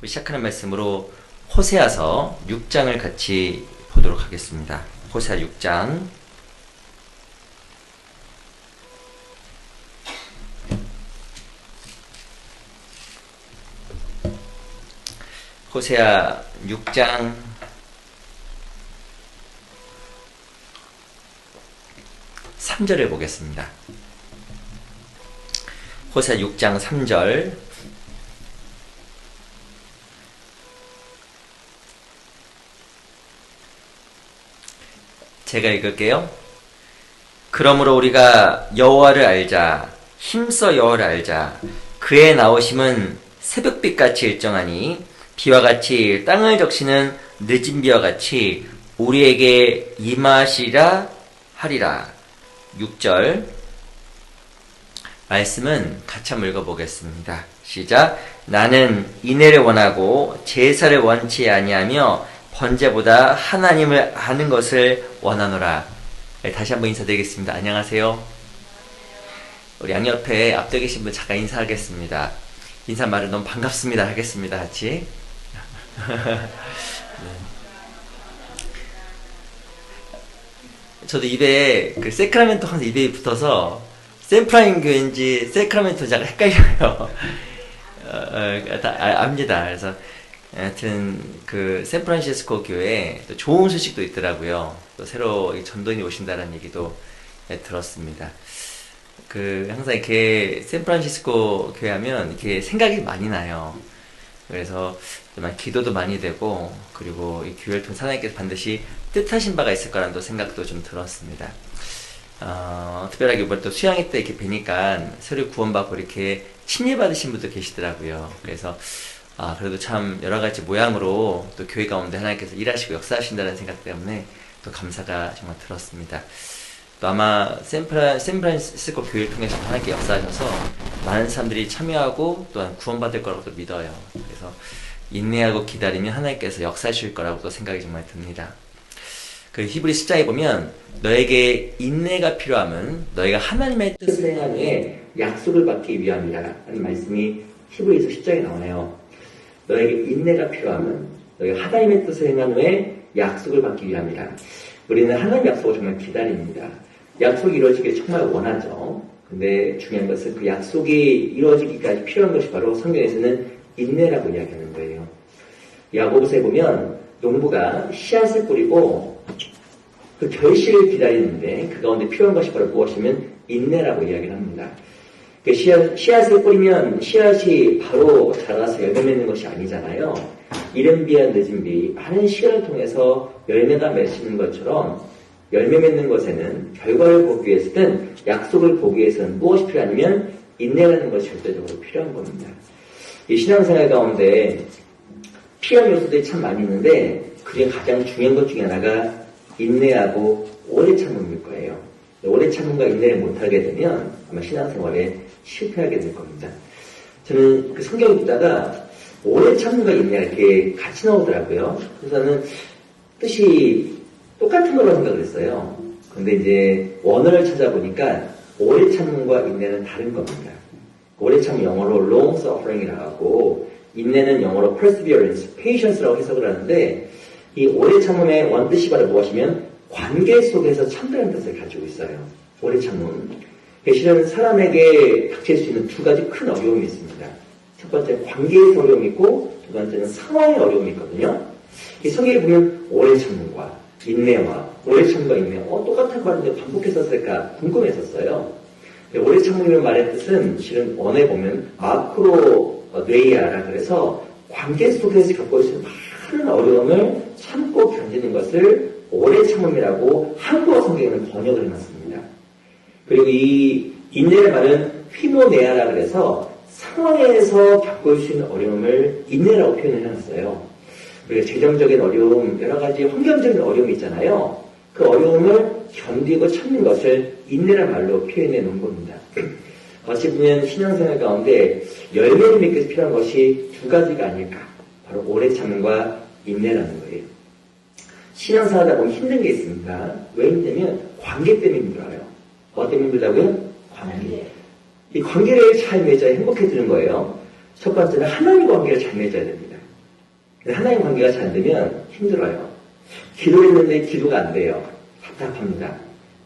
시작하는 말씀으로 호세아서 6장을 같이 보도록 하겠습니다. 호세아 6장. 호세아 6장 3절을 보겠습니다. 호세아 6장 3절. 제가 읽을게요. 그러므로 우리가 여호와를 알자. 힘써 여호와를 알자. 그의 나오심은 새벽빛같이 일정하니 비와 같이 땅을 적시는 늦은 비와 같이 우리에게 임하시리라 하리라. 6절 말씀은 같이 한번 읽어보겠습니다. 시작. 나는 인애를 원하고 제사를 원치 아니하며 번제보다 하나님을 아는 것을 원하노라. 네, 다시 한번 인사드리겠습니다. 안녕하세요. 우리 양옆에 앞에 계신 분 잠깐 인사하겠습니다. 인사말은 너무 반갑습니다 하겠습니다. 같이. 저도 입에 그 세크라멘토 항상 입에 붙어서 샌프라임 교회인지 세크라멘토 잠깐 헷갈려요. 압니다. 그래서 하여튼 그 샌프란시스코 교회에 또 좋은 소식도 있더라고요. 또 새로 전도인이 오신다는 얘기도 들었습니다. 그 항상 이렇게 샌프란시스코 교회 하면 이렇게 생각이 많이 나요. 그래서 정말 기도도 많이 되고, 그리고 이 교회를 통해 하나님께서 반드시 뜻하신 바가 있을 거라는 생각도 좀 들었습니다. 특별하게 이번 또 수양회 때 이렇게 뵈니까 새로 구원받고 이렇게 침례받으신 분도 계시더라고요. 그래서 그래도 참 여러 가지 모양으로 또 교회 가운데 하나님께서 일하시고 역사하신다는 생각 때문에 또 감사가 정말 들었습니다. 또 아마 샌프란시스코 교회를 통해서 하나님께 역사하셔서 많은 사람들이 참여하고 또한 구원받을 거라고 또 믿어요. 그래서 인내하고 기다리면 하나님께서 역사하실 거라고 또 생각이 정말 듭니다. 그 히브리 10장에 보면 너에게 인내가 필요함은 너희가 하나님의 뜻을 행한 후에 약속을 받기 위함이라 하는 말씀이 히브리서 10장에 나오네요. 너에게 인내가 필요함은 너희가 하나님의 뜻을 행한 후에 약속을 받기 위함이라. 우리는 하나님 약속을 정말 기다립니다. 약속이 이루어지길 정말 원하죠. 근데 중요한 것은 그 약속이 이루어지기까지 필요한 것이 바로 성경에서는 인내라고 이야기하는 거예요. 야고보서에 보면 농부가 씨앗을 뿌리고 그 결실을 기다리는데 그 가운데 필요한 것이 바로 무엇이면 인내라고 이야기를 합니다. 그 씨앗을 뿌리면 씨앗이 바로 자라서 열매 맺는 것이 아니잖아요. 이른 비와 늦은 비, 많은 시간을 통해서 열매가 맺히는 것처럼 열매 맺는 것에는 결과를 보기 위해서든 약속을 보기 위해서는 무엇이 필요하냐면 인내라는 것이 절대적으로 필요한 겁니다. 이 신앙생활 가운데 필요한 요소들이 참 많이 있는데 그중에 가장 중요한 것 중에 하나가 인내하고 오래 참음일 거예요. 오래 참음과 인내를 못하게 되면 아마 신앙생활에 실패하게 될 겁니다. 저는 그 성경을 보다가 오래 참음과 인내가 이렇게 같이 나오더라고요. 그래서 저는 뜻이 똑같은 거라고 생각을 했어요. 근데 이제 원어를 찾아보니까 오래 참음과 인내는 다른 겁니다. 오래 참음 영어로 long suffering이라고 하고 인내는 영어로 perseverance, patience라고 해석을 하는데 이 오래 참음의 원뜻이 바로 무엇이면 관계 속에서 참다는 뜻을 가지고 있어요. 오래 참음. 실은 사람에게 닥칠 수 있는 두 가지 큰 어려움이 있습니다. 첫 번째는 관계에서 어려움이 있고 두 번째는 상황의 어려움이 있거든요. 이 성경에 보면 오래 참음과 인내와 오래 참음과 인내 똑같은 말인데 반복해서 쓸까 궁금했었어요. 오래 참음이라는 말의 뜻은 실은 원어에 보면 마크로 뇌이아라 그래서 관계 속에서 겪고 있는 많은 어려움을 참고 견디는 것을 오래 참음이라고 한국어 성경에는 번역을 해놨습니다. 그리고 이 인내의 말은 휘노네아라 그래서 상황에서 겪을 수 있는 어려움을 인내라고 표현을 해놨어요. 그리고 재정적인 어려움, 여러 가지 환경적인 어려움이 있잖아요. 그 어려움을 견디고 참는 것을 인내란 말로 표현해 놓은 겁니다. 어찌 보면 신앙생활 가운데 열매를 맺기 위해서 필요한 것이 두 가지가 아닐까. 바로 오래 참음과 인내라는 거예요. 신앙생활 하다 보면 힘든 게 있습니다. 왜 힘들면 관계 때문에 힘들어요. 뭐 때문에 힘들다고요? 관계. 이 관계를 잘 맺어야 행복해지는 거예요. 첫 번째는 하나님과 관계를 잘 맺어야 됩니다. 근데 하나님 관계가 잘 되면 힘들어요. 기도했는데 기도가 안 돼요. 답답합니다.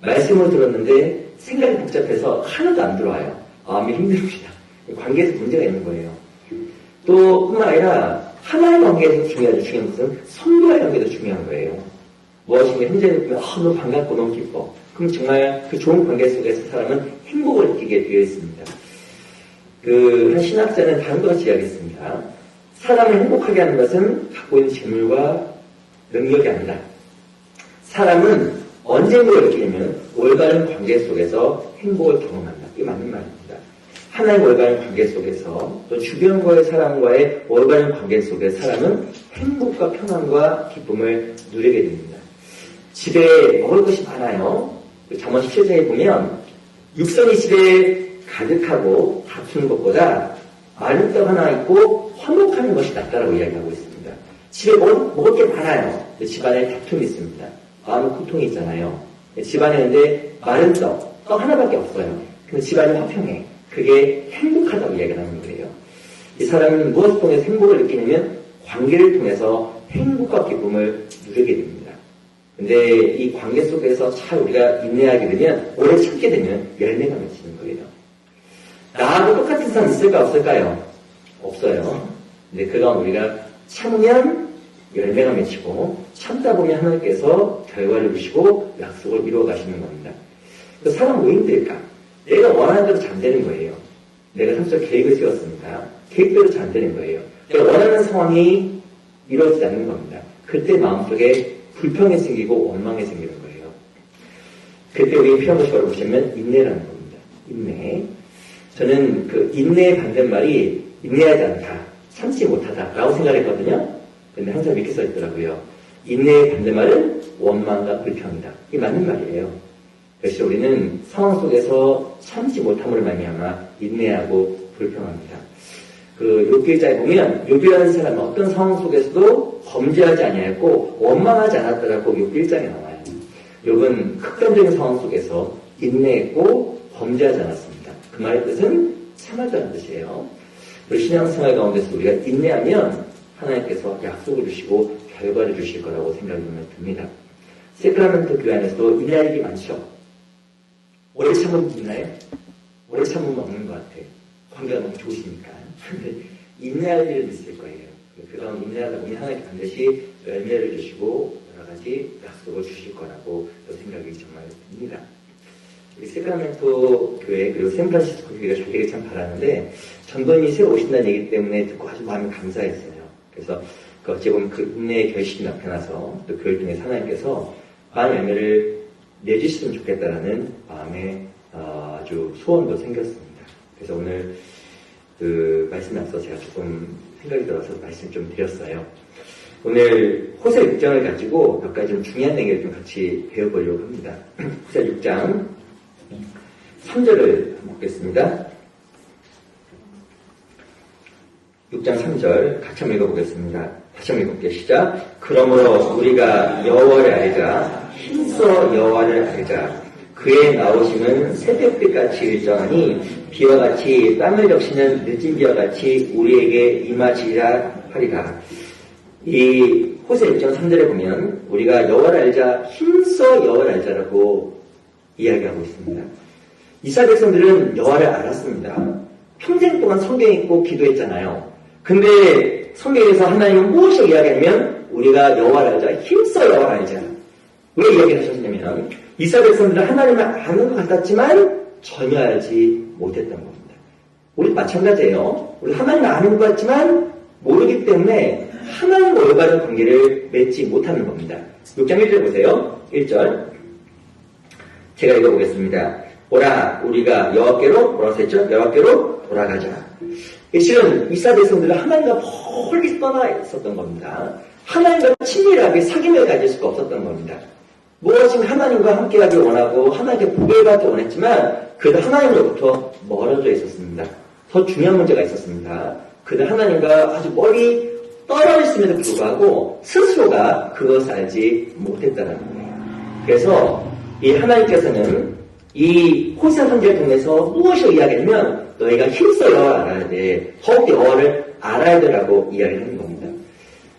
말씀을 들었는데 생각이 복잡해서 하나도 안 들어와요. 마음이 힘듭니다. 관계에서 문제가 있는 거예요. 또 뿐만 아니라 하나님 관계에서 중요한 것은 성도와의 관계도 중요한 거예요. 무엇인가 현재는 보면 너무 반갑고 너무 기뻐. 그럼 정말 그 좋은 관계 속에서 사람은 행복을 느끼게 되어 있습니다. 한 신학자는 다른 것 같이 이야기했습니다. 사람을 행복하게 하는 것은 갖고 있는 재물과 능력이 아니라 사람은 언제 행복을 느끼냐면 올바른 관계 속에서 행복을 경험한다. 이게 맞는 말입니다. 하나님 올바른 관계 속에서 또 주변과의 사람과의 올바른 관계 속에서 사람은 행복과 평안과 기쁨을 누리게 됩니다. 집에 먹을 것이 많아요. 잠언 17장에 보면 육성이 집에 가득하고 다투는 것보다 마른 떡 하나 있고 화목하는 것이 낫다라고 이야기하고 있습니다. 집에 먹을 게 많아요. 집안에 다툼이 있습니다. 마음의 고통이 있잖아요. 집안에 근데 마른 떡 하나밖에 없어요. 근데 집안이 화평해. 그게 행복하다고 이야기를 하는 거예요. 이 사람은 무엇을 통해서 행복을 느끼냐면 관계를 통해서 행복과 기쁨을 누리게 됩니다. 근데 이 관계 속에서 잘 우리가 인내하게 되면, 오래 참게 되면 열매가 맺히는 거예요. 나하고 똑같은 사람 있을까 없을까요? 없어요. 근데 그 가운데 우리가 참으면 열매가 맺히고 참다 보면 하나님께서 결과를 주시고 약속을 이루어 가시는 겁니다. 사람 뭐 힘들까? 내가 원하는 대로 잘 안 되는 거예요. 내가 성적 계획을 세웠습니다. 계획대로 잘 안 되는 거예요. 내가 원하는 상황이 이루어지지 않는 겁니다. 그때 마음속에 불평이 생기고 원망이 생기는 거예요. 그때 우리 필요한 것이 바로 보시면 인내라는 겁니다. 인내. 저는 그 인내의 반대말이 인내하지 않다, 참지 못하다라고 생각했거든요. 근데 항상 이렇게 써있더라고요. 인내의 반대말은 원망과 불평이다. 이게 맞는 말이에요. 그래서 우리는 상황 속에서 참지 못함으로 말미암아 인내하고 불평합니다. 욥기 1장에 보면 욥이라는 사람은 어떤 상황 속에서도 범죄하지 아니하였고 원망하지 않았다라고 욥기 1장에 나와요. 욥은 극단적인 상황 속에서 인내했고 범죄하지 않았습니다. 그 말의 뜻은 참았다는 뜻이에요. 우리 신앙생활 가운데서 우리가 인내하면 하나님께서 약속을 주시고 결과를 주실 거라고 생각이 듭니다. 세크라멘토 교회 안에서도 인내할 일이 많죠. 오래 참으면 있나요? 오래 참으면 없는 것 같아요. 관계가 너무 좋으시니까. 근데 인내할 일은 있을 거예요. 그 다음 인내하다 보면 하나님 반드시 열매를 주시고 여러 가지 약속을 주실 거라고 생각이 정말 듭니다. 우리 세크라멘토 교회 그리고 샌프란시스코 교회가 잘 되길 참 바라는데 전도인이 새로 오신다는 얘기 때문에 듣고 아주 마음이 감사했어요. 그래서 어찌 보면 그 인내의 결실이 나타나서 또 교회를 통해서 하나님께서 많은 열매를 내주시면 좋겠다라는 마음에 아주 소원도 생겼습니다. 그래서 오늘 그 말씀에 앞서 제가 조금 생각이 들어서 말씀 좀 드렸어요. 오늘 호세 6장을 가지고 몇 가지 좀 중요한 내용을 좀 같이 배워보려고 합니다. 호세 6장 3절을 보겠습니다. 6장 3절 같이 한번 읽어보겠습니다. 다시 한번 읽어볼게요. 시작. 그러므로 우리가 여호와를 알자, 힘써 여호와를 알자. 그의 나오심은 새벽빛같이 일정하니 비와 같이 땀을 적시는 늦은 비와 같이 우리에게 임하시리라 하리라. 이 호세 6장 3절에 보면 우리가 여호와를 알자, 힘써 여호와를 알자라고 이야기하고 있습니다. 이스라엘 백성들은 여호와를 알았습니다. 평생 동안 성경 읽고 기도했잖아요. 근데 성경에서 하나님은 무엇을 이야기하면 우리가 여호와를 알자, 힘써 여호와를 알자. 왜 이야기를 하셨냐면 이스라엘 백성들은 하나님을 아는 것 같았지만 전혀 알지 못했던 겁니다. 우리 마찬가지예요. 우리 하나님을 아는 것 같지만 모르기 때문에 하나님과 올바른 관계를 맺지 못하는 겁니다. 6장 1절 보세요. 1절 제가 읽어보겠습니다. 오라 우리가 여호와께로 뭐라고 했죠? 여호와께로 돌아가자. 실은 이스라엘 백성들은 하나님과 멀리 떠나 있었던 겁니다. 하나님과 친밀하게 사귐을 가질 수가 없었던 겁니다. 무엇인가 하나님과 함께하길 원하고 하나님께 복을 받기 원했지만 그들 하나님으로부터 멀어져 있었습니다. 더 중요한 문제가 있었습니다. 그들 하나님과 아주 멀리 떨어져 있음에도 불구하고 스스로가 그것을 알지 못했다는 거예요. 그래서 이 하나님께서는 이 호세 선지를 통해서 무엇을 이야기하냐면 너희가 힘써 여호와를 알아야 돼. 더욱 여호와를 알아야 되라고 이야기를 하는 겁니다.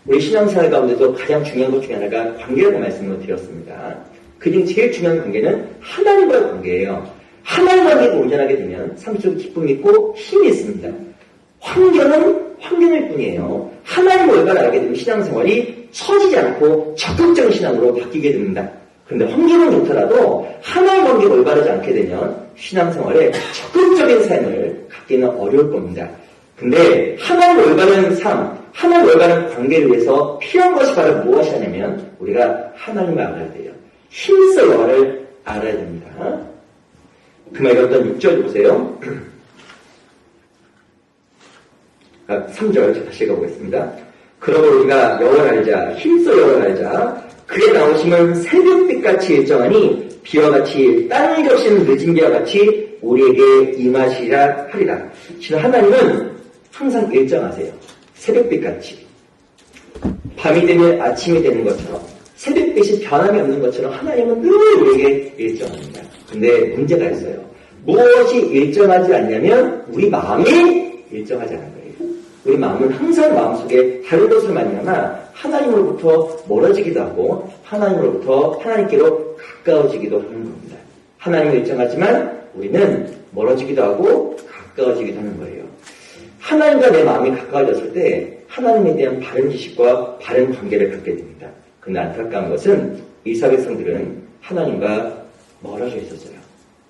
우리 신앙생활 가운데도 가장 중요한 것 중에 하나가 관계라고 말씀을 드렸습니다. 그중 제일 중요한 관계는 하나님과의 관계예요. 하나님 관계가 온전하게 되면 삶 속에 기쁨이 있고 힘이 있습니다. 환경은 환경일 뿐이에요. 하나님을 올바로 알게 되면 신앙생활이 처지지 않고 적극적인 신앙으로 바뀌게 됩니다. 그런데 환경은 좋더라도 하나님 관계가 올바르지 않게 되면 신앙생활에 적극적인 삶을 갖기는 어려울 겁니다. 근데 하나님 올바른 삶, 하나님 올바른 관계를 위해서 필요한 것이 바로 무엇이 하냐면 우리가 하나님을 알아야 돼요. 힘써 여호와를 알아야 됩니다. 그 말이 어떤 6절 보세요. 3절 다시 읽어보겠습니다. 그러므로 우리가 여호와를 알자, 힘써 여호와를 알자. 그의 나오심은 새벽빛같이 일정하니 비와 같이 땅을 적시는 늦은 비와 같이 우리에게 임하시라 하리라. 지금 하나님은 항상 일정하세요. 새벽빛같이. 밤이 되면 아침이 되는 것처럼 새벽빛이 변함이 없는 것처럼 하나님은 늘 우리에게 일정합니다. 근데 문제가 있어요. 무엇이 일정하지 않냐면 우리 마음이 일정하지 않은 거예요. 우리 마음은 항상 마음속에 다른 것을 만나나 하나님으로부터 멀어지기도 하고 하나님으로부터 하나님께로 가까워지기도 하는 겁니다. 하나님은 일정하지만 우리는 멀어지기도 하고 가까워지기도 하는 거예요. 하나님과 내 마음이 가까워졌을 때 하나님에 대한 바른 지식과 바른 관계를 갖게 됩니다. 그런데 안타까운 것은 이스라엘 백성들은 하나님과 멀어져 있었어요.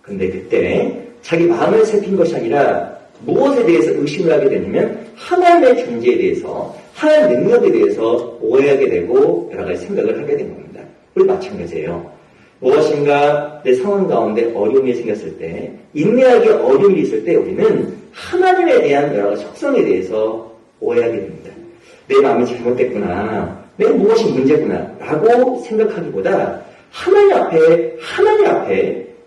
근데 그때 자기 마음을 살핀 것이 아니라 무엇에 대해서 의심을 하게 되냐면 하나님의 존재에 대해서 하나님의 능력에 대해서 오해하게 되고 여러 가지 생각을 하게 된 겁니다. 우리 마찬가지예요. 무엇인가 내 상황 가운데 어려움이 생겼을 때 인내하기 어려움이 있을 때 우리는 하나님에 대한 여러 가지 속성에 대해서 오해하게 됩니다. 내 마음이 잘못됐구나. 내 무엇이 문제구나 라고 생각하기보다 하나님 앞에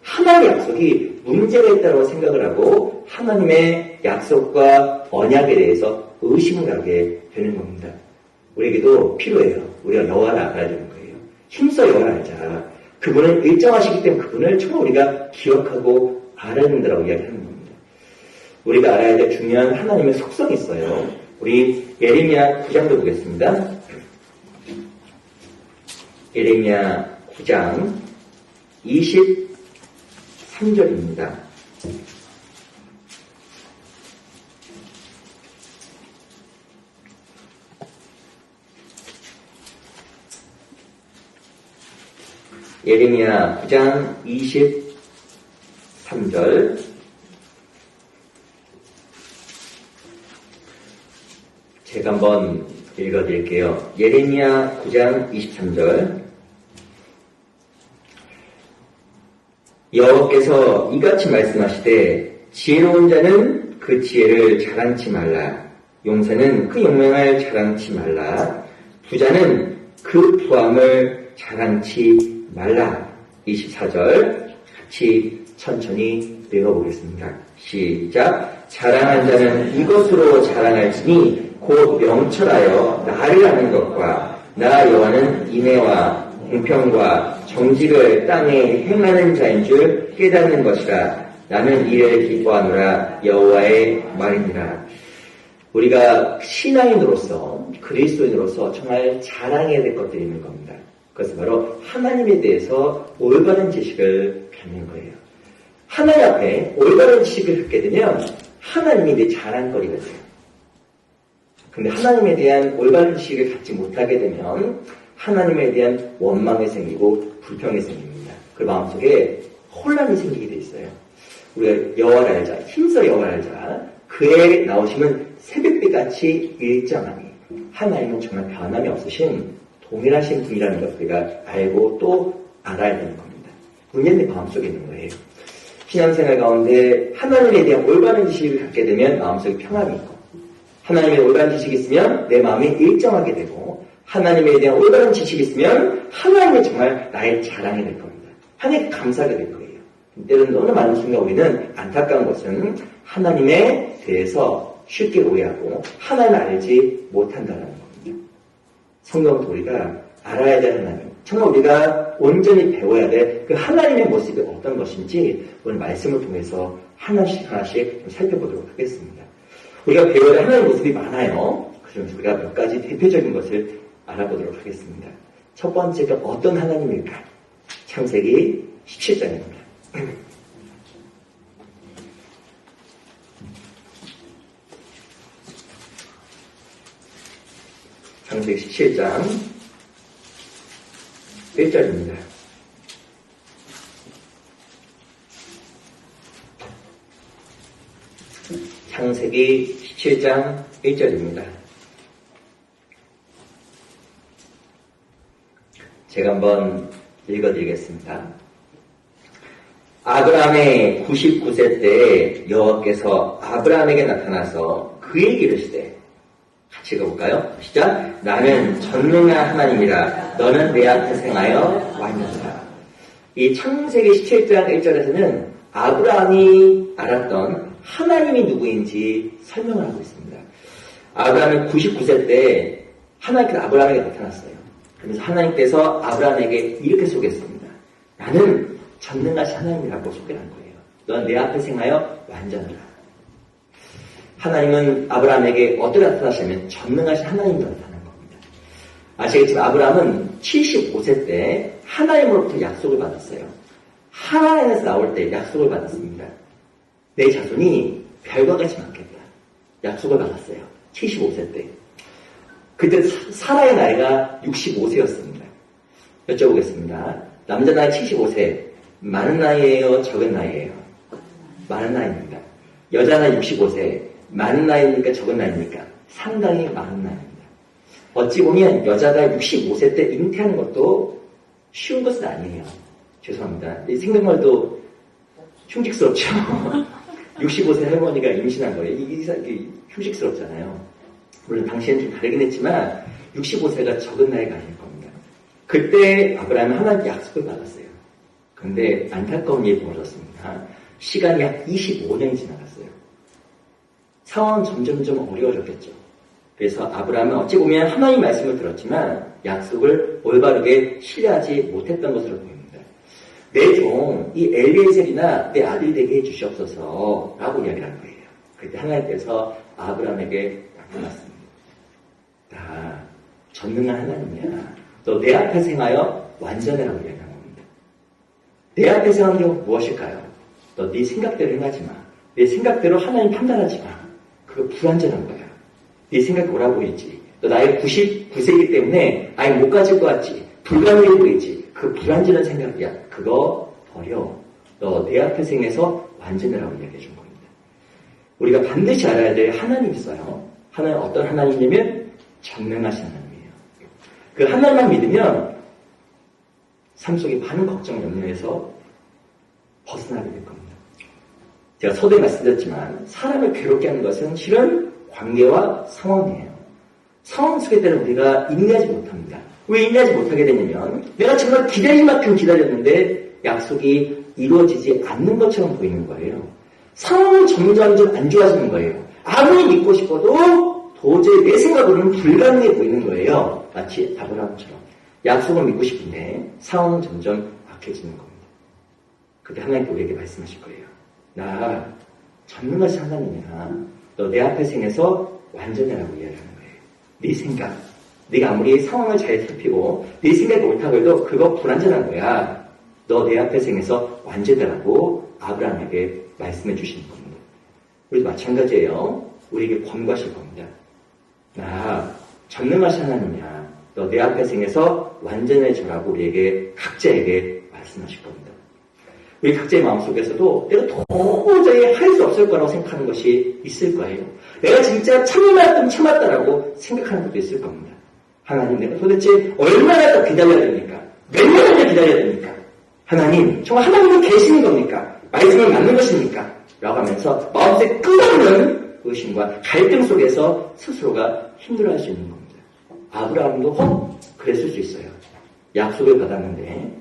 하나님의 약속이 문제가 있다고 생각을 하고 하나님의 약속과 언약에 대해서 의심을 하게 되는 겁니다. 우리에게도 필요해요. 우리가 여호와를 알아야 되는 거예요. 힘써 여호와를 알자. 그분은 일정하시기 때문에 그분을 정말 우리가 기억하고 알아야 된다고 이야기하는 겁니다. 우리가 알아야 될 중요한 하나님의 속성이 있어요. 우리 예레미야 9장도 보겠습니다. 예레미야 9장 23절입니다. 예레미야 9장 23절 제가 한번 읽어드릴게요. 예레미야 9장 23절 여호와께서 이같이 말씀하시되 지혜로운 자는 그 지혜를 자랑치 말라. 용사는 그 용맹을 자랑치 말라. 부자는 그 부함을 자랑치 말라. 24절 같이 천천히 읽어보겠습니다. 시작. 자랑한 자는 이것으로 자랑할지니 곧 명철하여 나를 아는 것과 나 여호와는 인애와 공평과 정직을 땅에 행하는 자인 줄 깨닫는 것이라. 나는 이를 기뻐하노라. 여호와의 말이니라. 우리가 신앙인으로서 그리스도인으로서 정말 자랑해야 될 것들이 있는 겁니다. 그것은 바로 하나님에 대해서 올바른 지식을 갖는 거예요. 하나님 앞에 올바른 지식을 갖게 되면 하나님이 내 자랑거리가 돼요. 근데 하나님에 대한 올바른 지식을 갖지 못하게 되면 하나님에 대한 원망이 생기고 불평이 생깁니다. 그 마음속에 혼란이 생기게 돼 있어요. 우리가 여호와를 알자, 힘써 여호와를 알자. 그의 나오심은 새벽빛같이 일정하니 하나님은 정말 변함이 없으신 동일하신 분이라는 것을 우리가 알고 또 알아야 되는 겁니다. 문제는 내 마음속에 있는 거예요. 신앙생활 가운데 하나님에 대한 올바른 지식을 갖게 되면 마음속에 평안이 있고 하나님의 올바른 지식이 있으면 내 마음이 일정하게 되고 하나님에 대한 올바른 지식이 있으면 하나님이 정말 나의 자랑이 될 겁니다. 하나님께 감사하게 될 거예요. 때로는 너무 많은 순간 우리는 안타까운 것은 하나님에 대해서 쉽게 오해하고 하나님을 알지 못한다는 겁니다. 성경은 우리가 알아야 될 하나님, 정말 우리가 온전히 배워야 될 그 하나님의 모습이 어떤 것인지 오늘 말씀을 통해서 하나씩 살펴보도록 하겠습니다. 우리가 배워야 할 하나님의 모습이 많아요. 그래서 우리가 몇 가지 대표적인 것을 알아보도록 하겠습니다. 첫 번째가 어떤 하나님일까? 창세기 17장입니다. 창세기 17장 1절입니다. 창세기 17장 1절입니다. 제가 한번 읽어드리겠습니다. 아브라함의 99세 때 여호와께서 아브라함에게 나타나서 그에게 이르시되, 같이 읽어볼까요? 시작. 나는 전능한 하나님이라 너는 내 앞에 행하여 완전하라. 이 창세기 17장 1절에서는 아브라함이 알았던 하나님이 누구인지 설명을 하고 있습니다. 아브라함은 99세 때 하나님께서 아브라함에게 나타났어요. 그래서 하나님께서 아브라함에게 이렇게 소개했습니다. 나는 전능하신 하나님이라고 소개한 거예요. 너는 내 앞에 행하여 완전하라. 하나님은 아브라함에게 어떻게 나타나시냐면 전능하신 하나님으로 나타난 겁니다. 아시겠지만 아브라함은 75세 때 하나님으로부터 약속을 받았어요. 하나님에서 나올 때 약속을 받았습니다. 내 자손이 별과 같이 많겠다. 약속을 받았어요. 75세 때. 그때 사라의 나이가 65세였습니다. 여쭤보겠습니다. 남자 나이 75세, 많은 나이예요? 적은 나이예요? 많은 나이입니다. 여자 나이 65세, 많은 나이입니까? 적은 나이입니까? 상당히 많은 나이입니다. 어찌 보면 여자가 65세 때 잉태하는 것도 쉬운 것은 아니에요. 죄송합니다. 이 생각만도 흉직스럽죠. 65세 할머니가 임신한 거예요. 이게 흉직스럽잖아요. 물론 당시에는 좀 다르긴 했지만 65세가 적은 나이가 아닐 겁니다. 그때 아브라함은 하나님께 약속을 받았어요. 그런데 안타까운 일이 벌어졌습니다. 시간이 약 25년이 지나갔어요. 상황은 점점점 어려워졌겠죠. 그래서 아브라함은 어찌 보면 하나님 말씀을 들었지만 약속을 올바르게 신뢰하지 못했던 것으로 보입니다. 내 종, 이 엘리에셀이나 내 아들이 되게 해주시옵소서 라고 이야기를 한 거예요. 그때 하나님께서 아브라함에게 나타났습니다. 나 전능한 하나님이야. 너 내 앞에 행하여 완전해라고 이야기한 겁니다. 내 앞에 행하는 게 무엇일까요? 너 네 생각대로 행하지 마. 내 생각대로 하나님 판단하지 마. 그거 불완전한 거야. 네 생각이 옳아 보이지. 너 나이 99세이기 때문에 아예 못 가질 것 같지. 불가능해 보이지. 그 불완전한 생각이야. 그거 버려. 너 내 앞에 행해서 완전해라고 이야기해 준 겁니다. 우리가 반드시 알아야 될 하나님이 있어요. 하나님 어떤 하나님이냐면 전능하신 하나님이에요. 그 하나님만 믿으면 삶 속에 많은 걱정, 염려에서 벗어나게 될 겁니다. 제가 서두에 말씀드렸지만 사람을 괴롭게 하는 것은 실은 관계와 상황이에요. 상황 속에 따라 우리가 인내하지 못합니다. 왜 인내하지 못하게 되냐면 내가 정말 기다릴 만큼 기다렸는데 약속이 이루어지지 않는 것처럼 보이는 거예요. 상황은 점점 안 좋아지는 거예요. 아무리 믿고 싶어도 도저히 내 생각으로는 불가능해 보이는 거예요. 마치 아브라함처럼. 약속을 믿고 싶은데 상황은 점점 악해지는 겁니다. 그때 하나님께 우리에게 말씀하실 거예요. 나 전능하신 하나님이야. 너 내 앞에 행해서 완전해라고 이야기하는 거예요. 네 생각. 네가 아무리 상황을 잘 살피고 네 생각이 옳다고 해도 그거 불완전한 거야. 너 내 앞에 행해서 완전해라고 아브라함에게 말씀해 주시는 겁니다. 우리도 마찬가지예요. 우리에게 권고하실 겁니다. 나 전능하신 하나님이야. 너 내 앞에 행해서 완전해져라고 우리에게 각자에게 말씀하실 겁니다. 우리 각자의 마음속에서도 내가 도저히 할 수 없을 거라고 생각하는 것이 있을 거예요. 내가 진짜 참을만큼 참았다라고 생각하는 것도 있을 겁니다. 하나님, 내가 도대체 얼마나 더 기다려야 됩니까? 몇 년이나 기다려야 됩니까? 하나님, 정말 하나님은 계시는 겁니까? 말씀을 맞는 것입니까? 라고 하면서 마음속에 끓어오르는 의심과 갈등 속에서 스스로가 힘들어할 수 있는 겁니다. 아브라함도 그랬을 수 있어요. 약속을 받았는데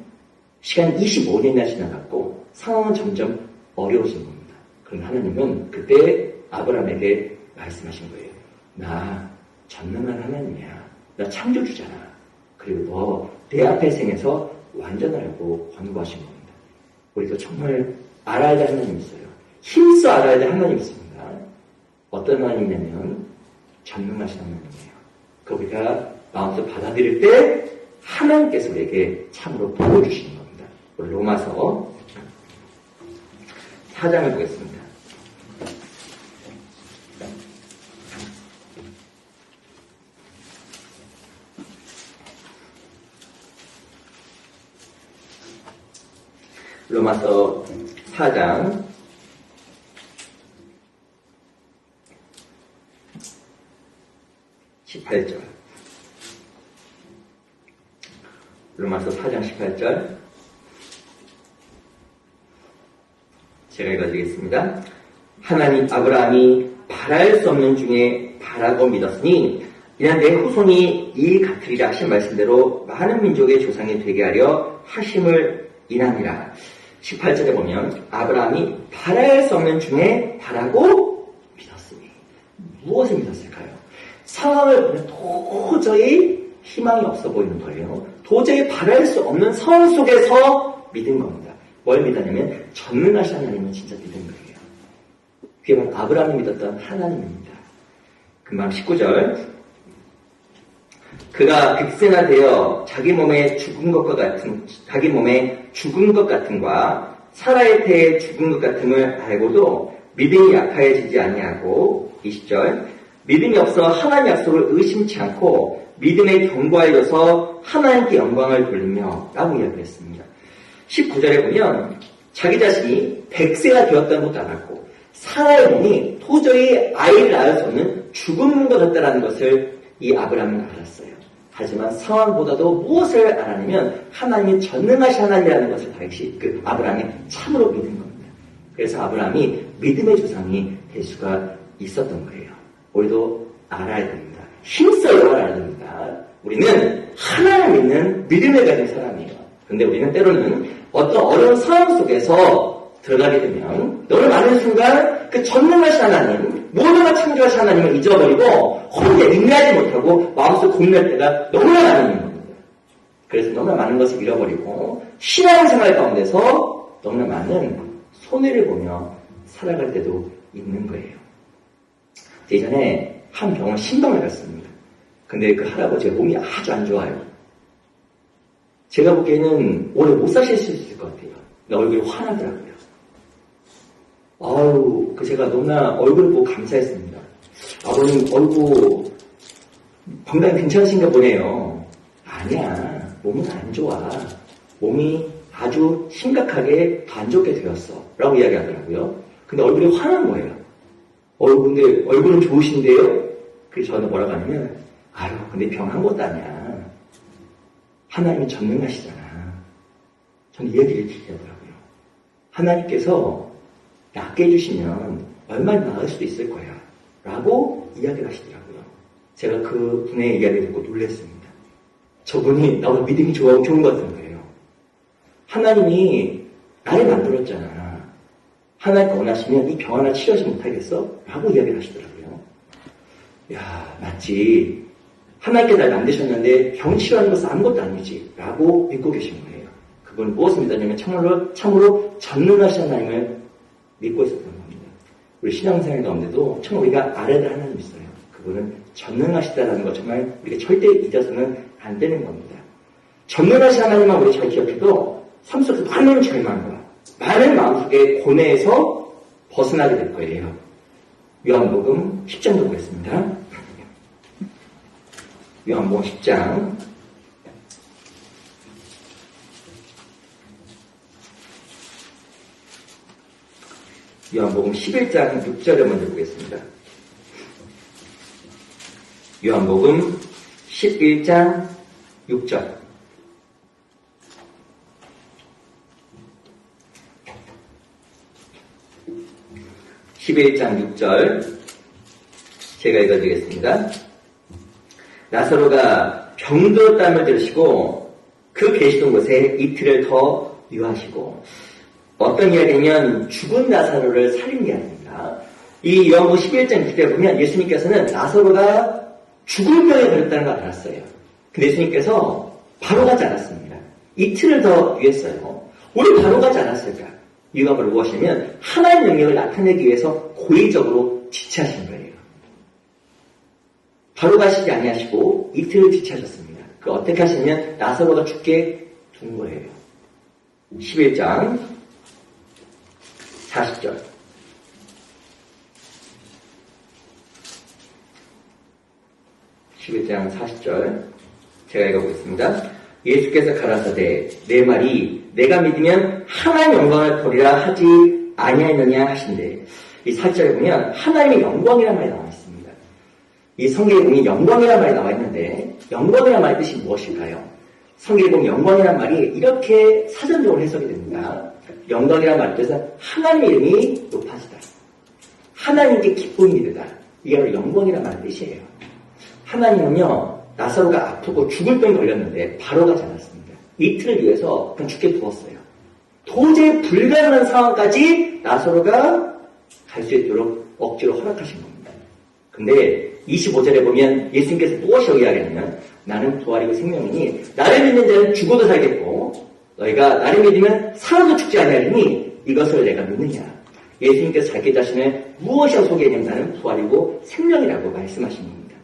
시간 25년이나 지나갔고 상황은 점점 어려워진 겁니다. 그럼 하나님은 그때 아브라함에게 말씀하신 거예요. 나 전능한 하나님이야. 나 창조주잖아. 그리고 너 내 앞에 행해서 완전하라고 권고하신 겁니다. 우리도 정말 알아야 될 하나님이 있어요. 힘써 알아야 될 하나님이 있습니다. 어떤 하나님이냐면 전능하신 하나님이에요. 그 우리가 마음속으로 받아들일 때 하나님께서 우리에게 참으로 보여주시는 겁니다. 우리 로마서 4장을 보겠습니다. 로마서 4장 18절. 로마서 4장 18절. 제가 읽어드리겠습니다. 하나님 아브라함이 바랄 수 없는 중에 바라고 믿었으니 이는 내 후손이 이 같으리라 하신 말씀대로 많은 민족의 조상이 되게 하려 하심을 인함이라. 18절에 보면 아브라함이 바랄 수 없는 중에 바라고 믿었으니 무엇을 믿었을까요? 상황을 보면 도저히 희망이 없어 보이는 거예요. 도저히 바랄 수 없는 상황 속에서 믿은 겁니다. 뭘 믿었냐면 전능하신 하나님을 진짜 믿은 거예요. 그게 바로 아브라함이 믿었던 하나님입니다. 금방 19절. 그가 백세나 되어 자기 몸에 죽은 것과 사라의 태에 죽은 것 같음을 알고도 믿음이 약하여지지 아니하고 20절. 믿음이 없어 하나님 약속을 의심치 않고 믿음에 견고하여져서 하나님께 영광을 돌리며 라고 이야기했습니다. 19절에 보면 자기 자신이 백세가 되었다는 것도 알았고 사라의 몸이 도저히 아이를 낳을 수 없는 죽은 것 같다는 것을 이 아브라함은 알았어요. 하지만 상황보다도 무엇을 알았냐면 하나님이 전능하신 하나님이라는 것을 다시 아브라함이 참으로 믿은 겁니다. 그래서 아브라함이 믿음의 조상이 될 수가 있었던 거예요. 우리도 알아야 됩니다. 힘써야 알아야 됩니다. 우리는 하나님 믿는 믿음을 가진 사람이에요. 근데 우리는 때로는 어떤 어려운 상황 속에서 들어가게 되면 너무 많은 순간 그 전능하신 하나님, 모든 걸 창조하신 하나님을 잊어버리고 혼자 인내하지 못하고 마음속 고민할 때가 너무나 많은 겁니다. 그래서 너무나 많은 것을 잃어버리고 신앙생활 가운데서 너무나 많은 손해를 보며 살아갈 때도 있는 거예요. 예전에 한 병원 신방을 갔습니다. 근데 그 할아버지가 몸이 아주 안 좋아요. 제가 보기에는 오래 못 사실 수 있을 것 같아요. 얼굴이 환하더라고요. 아우, 제가 너무나 얼굴을 보고 감사했습니다. 아버님 얼굴 건강이 괜찮으신가 보네요. 아니야, 몸은 안 좋아. 몸이 아주 심각하게 안 좋게 되었어. 라고 이야기하더라고요. 근데 얼굴이 환한 거예요. 근데 얼굴은 좋으신데요? 그래서 저는 뭐라고 하냐면, 아유, 근데 병 한 것도 아니야. 하나님이 전능하시잖아. 저는 이 얘기를 기대하더라고요. 하나님께서 낫게 해주시면 얼마나 나을 수도 있을 거야. 라고 이야기를 하시더라고요. 제가 그 분의 이야기를 듣고 놀랐습니다. 저분이 나보다 믿음이 좋은 것 같은 거예요. 하나님이 나를 만들었잖아. 하나님께 원하시면 이 병 하나 치료하지 못하겠어? 라고 이야기를 하시더라고요. 야, 맞지. 하나님께 날 만드셨는데 병 치료하는 것은 아무것도 아니지. 라고 믿고 계신 거예요. 그분은 무엇을 믿었냐면 참으로 전능하신 하나님을 믿고 있었던 겁니다. 우리 신앙생활 가운데도 참 우리가 알아야 될 하나님이 있어요. 그분은 전능하시다라는 것 정말 우리가 절대 잊어서는 안 되는 겁니다. 전능하신 하나님만 우리 잘 기억해도 삶 속에서 많은 절망과 많은 마음속의 고뇌에서 벗어나게 될 거예요. 요한복음 10장도 보겠습니다. 요한복음 10장 요한복음 11장 6절을 먼저 보겠습니다. 요한복음 11장 6절. 제가 읽어드리겠습니다. 나사로가 병들어 땀을 들으시고 그 계시던 곳에 이틀을 더 유하시고, 어떤 이야기냐면 죽은 나사로를 살린 이야기입니다. 이 요한복음 11장 6절에 보면 예수님께서는 나사로가 죽을 병에 걸렸다는 걸 알았어요. 근데 예수님께서 바로 가지 않았습니다. 이틀을 더 유했어요. 왜 바로 가지 않았을까? 이유가 바로 무엇이냐면 하나님의 능력을 나타내기 위해서 고의적으로 지체하신 거예요. 바로 가시지 아니하시고 이틀을 지체하셨습니다. 그 어떻게 하시냐면 나사로가 죽게 둔 거예요. 11장 40절. 11장 40절. 제가 읽어보겠습니다. 예수께서 가라사대 내 말이 내가 믿으면 하나님 영광을 보리라 하지 아니하느냐 하신대. 이 4절에 보면 하나님의 영광이라는 말이 나와 있습니다. 이 성경에 보면 영광이라는 말이 나와 있는데 영광이라는 말의 뜻이 무엇일까요? 성경에 보면 영광이라는 말이 이렇게 사전적으로 해석이 됩니다. 영광이라는 말의 뜻은 하나님의 이름이 높아지다. 하나님께 기쁨이 이르다. 이게 바로 영광이라는 말의 뜻이에요. 하나님은요, 나사로가 아프고 죽을 병이 걸렸는데 바로 가지 않았습니다. 이틀을 위해서 그냥 죽게 두었어요. 도저히 불가능한 상황까지 나사로가 갈 수 있도록 억지로 허락하신 겁니다. 근데 25절에 보면 예수님께서 무엇이라고 이야기하냐면 나는 부활이고 생명이니 나를 믿는 자는 죽어도 살겠고 너희가 나를 믿으면 살아도 죽지 아니하리니 이것을 내가 믿느냐. 예수님께서 자기 자신을 무엇이라고 소개했냐면 나는 부활이고 생명이라고 말씀하신 겁니다.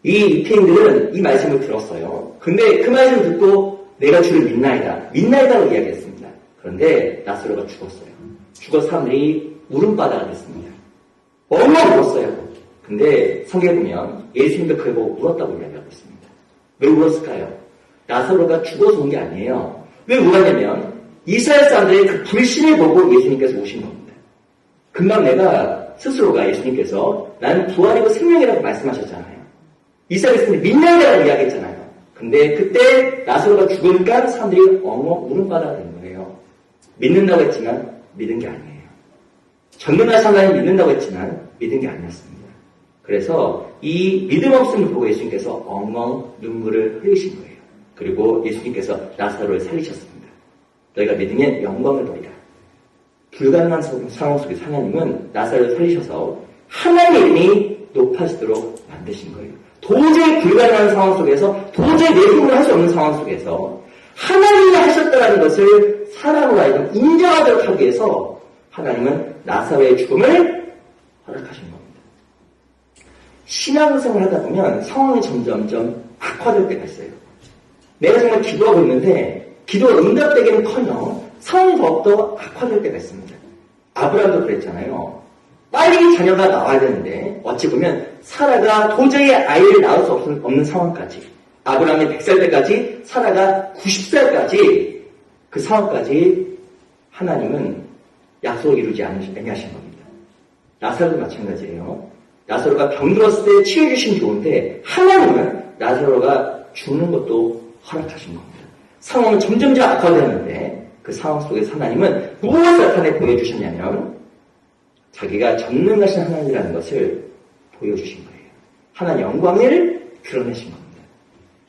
이 유태인들은 이 말씀을 들었어요. 근데 그 말씀을 듣고 내가 주를 믿나이다라고 이야기했습니다. 그런데 나사로가 죽었어요. 죽어서 사람들이 울음바다가 됐습니다. 엉엉 울었어요. 근데 성경에 보면 예수님도 그걸 보고 울었다고 이야기하고 있습니다. 왜 울었을까요? 나사로가 죽어서 온 게 아니에요. 왜 울었냐면 이스라엘 사람들의 그 불신을 보고 예수님께서 오신 겁니다. 금방 내가 스스로가 예수님께서 나는 부활이고 생명이라고 말씀하셨잖아요. 이스라엘 사람들이 믿나이다라고 이야기했잖아요. 근데 그때 나사로가 죽으니까 사람들이 엉엉 울음바다가 된 거예요. 믿는다고 했지만 믿은 게 아니에요. 전능하신 하나님 믿는다고 했지만 믿은 게 아니었습니다. 그래서 이 믿음 없음을 보고 예수님께서 엉엉 눈물을 흘리신 거예요. 그리고 예수님께서 나사로를 살리셨습니다. 너희가 믿으면 영광을 보리라. 불가능한 상황 속에서 하나님은 나사로를 살리셔서 하나님의 이름이 높아지도록 만드신 거예요. 도저히 불가능한 상황 속에서 도저히 내 힘으로 할 수 없는 상황 속에서 하나님이 하셨다는 것을 사람으로 하여금 인정하도록 하기 위해서 하나님은 나사로의 죽음을 허락하신 겁니다. 신앙생활을 하다 보면 상황이 점점점 악화될 때가 있어요. 내가 정말 기도하고 있는데 기도가 응답되기는커녕 상황이 더욱더 악화될 때가 있습니다. 아브라함도 그랬잖아요. 빨리 자녀가 나와야 되는데 어찌 보면 사라가 도저히 아이를 낳을 수 없는 상황까지 아브라함이 100살 때까지 사라가 90살까지 그 상황까지 하나님은 약속을 이루지 아니하신 겁니다. 나사로도 마찬가지예요. 나사로가 병들었을 때 치료해주시면 좋은데 하나님은 나사로가 죽는 것도 허락하신 겁니다. 상황은 점점점 악화되는데 그 상황 속에서 하나님은 무엇을 나타내 보여주셨냐면 자기가 전능하신 하나님이라는 것을 보여주신 거예요. 하나님 영광을 드러내신 겁니다.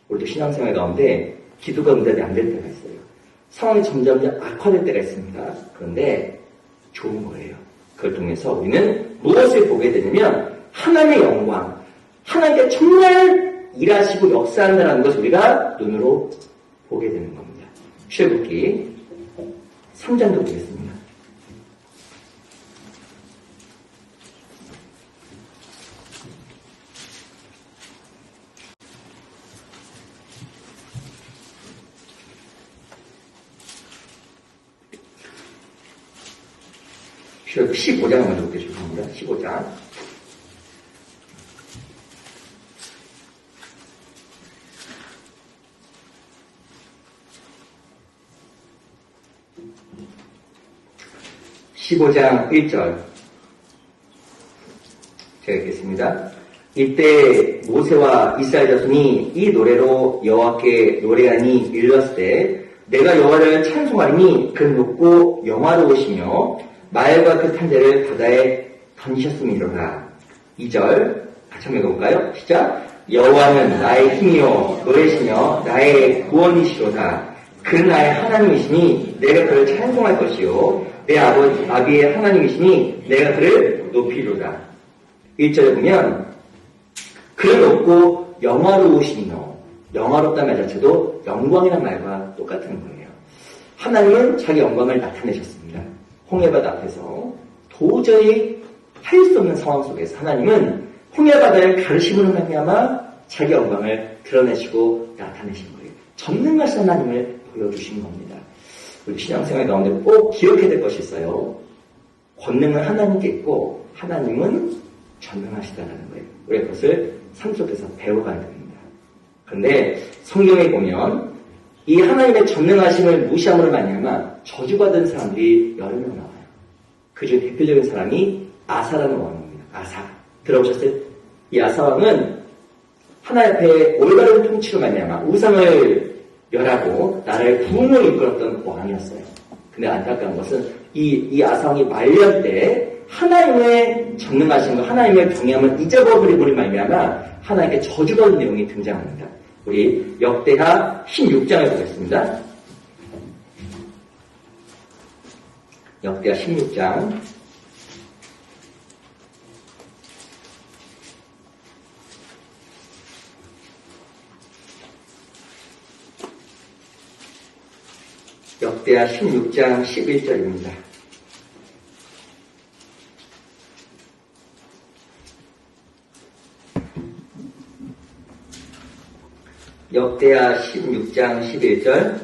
우리도 신앙생활 가운데 기도가 응답이 안 될 때가 있어요. 상황이 점점점 악화될 때가 있습니다. 그런데 좋은 거예요. 그걸 통해서 우리는 무엇을 보게 되냐면 하나님의 영광, 하나님께 정말 일하시고 역사한다는 것을 우리가 눈으로 보게 되는 겁니다. 출애굽기 3장도 보겠습니다. 출애굽기 15장을 먼저 볼게요. 죄송합니다. 15장. (15장) 1절 제가 읽겠습니다. 이때 모세와 이스라엘 자손이 이 노래로 여호와께 노래하니 일렀을 때 내가 여호와를 찬송하리니 그는 높고 영화로우시며 말과 그 탄자를 바다에 던지셨음이로라. 2절 같이 한번 읽어볼까요? 시작. 여호와는 나의 힘이요 노래시며 나의 구원이시로다. 그는 나의 하나님이시니 내가 그를 찬송할 것이요 내 아비의 하나님이시니 내가 그를 높이로다. 1절에 보면 그를 높고 영화로우시며 영화롭다는 말 자체도 영광이라는 말과 똑같은 거예요. 하나님은 자기 영광을 나타내셨습니다. 홍해바다 앞에서 도저히 할 수 없는 상황 속에서 하나님은 홍해를 받을 가르심으로 말미암아 자기 영광을 드러내시고 나타내신 거예요. 전능하신 하나님을 보여주신 겁니다. 우리 신앙생활 가운데 꼭 기억해야 될 것이 있어요. 권능은 하나님께 있고 하나님은 전능하시다는 거예요. 우리 그것을 삶 속에서 배워가야 됩니다. 그런데 성경에 보면 이 하나님의 전능하심을 무시함으로 말미암아 저주받은 사람들이 여러 명 나와요. 그중 대표적인 사람이 아사라는 왕입니다. 아사. 들어보셨어요? 이 아사왕은 하나님 앞에 올바른 통치로 말미암아 우상을 멸하고 나라를 부흥으로 이끌었던 왕이었어요. 근데 안타까운 것은 이 아사왕이 말년 때 하나님의 전능하심과 하나님의 경외함을 잊어버리고 말미암아 하나님께 저주받은 내용이 등장합니다. 우리 역대하 16장을 보겠습니다. 역대하 16장 역대하 16장 11절입니다. 역대하 16장 11절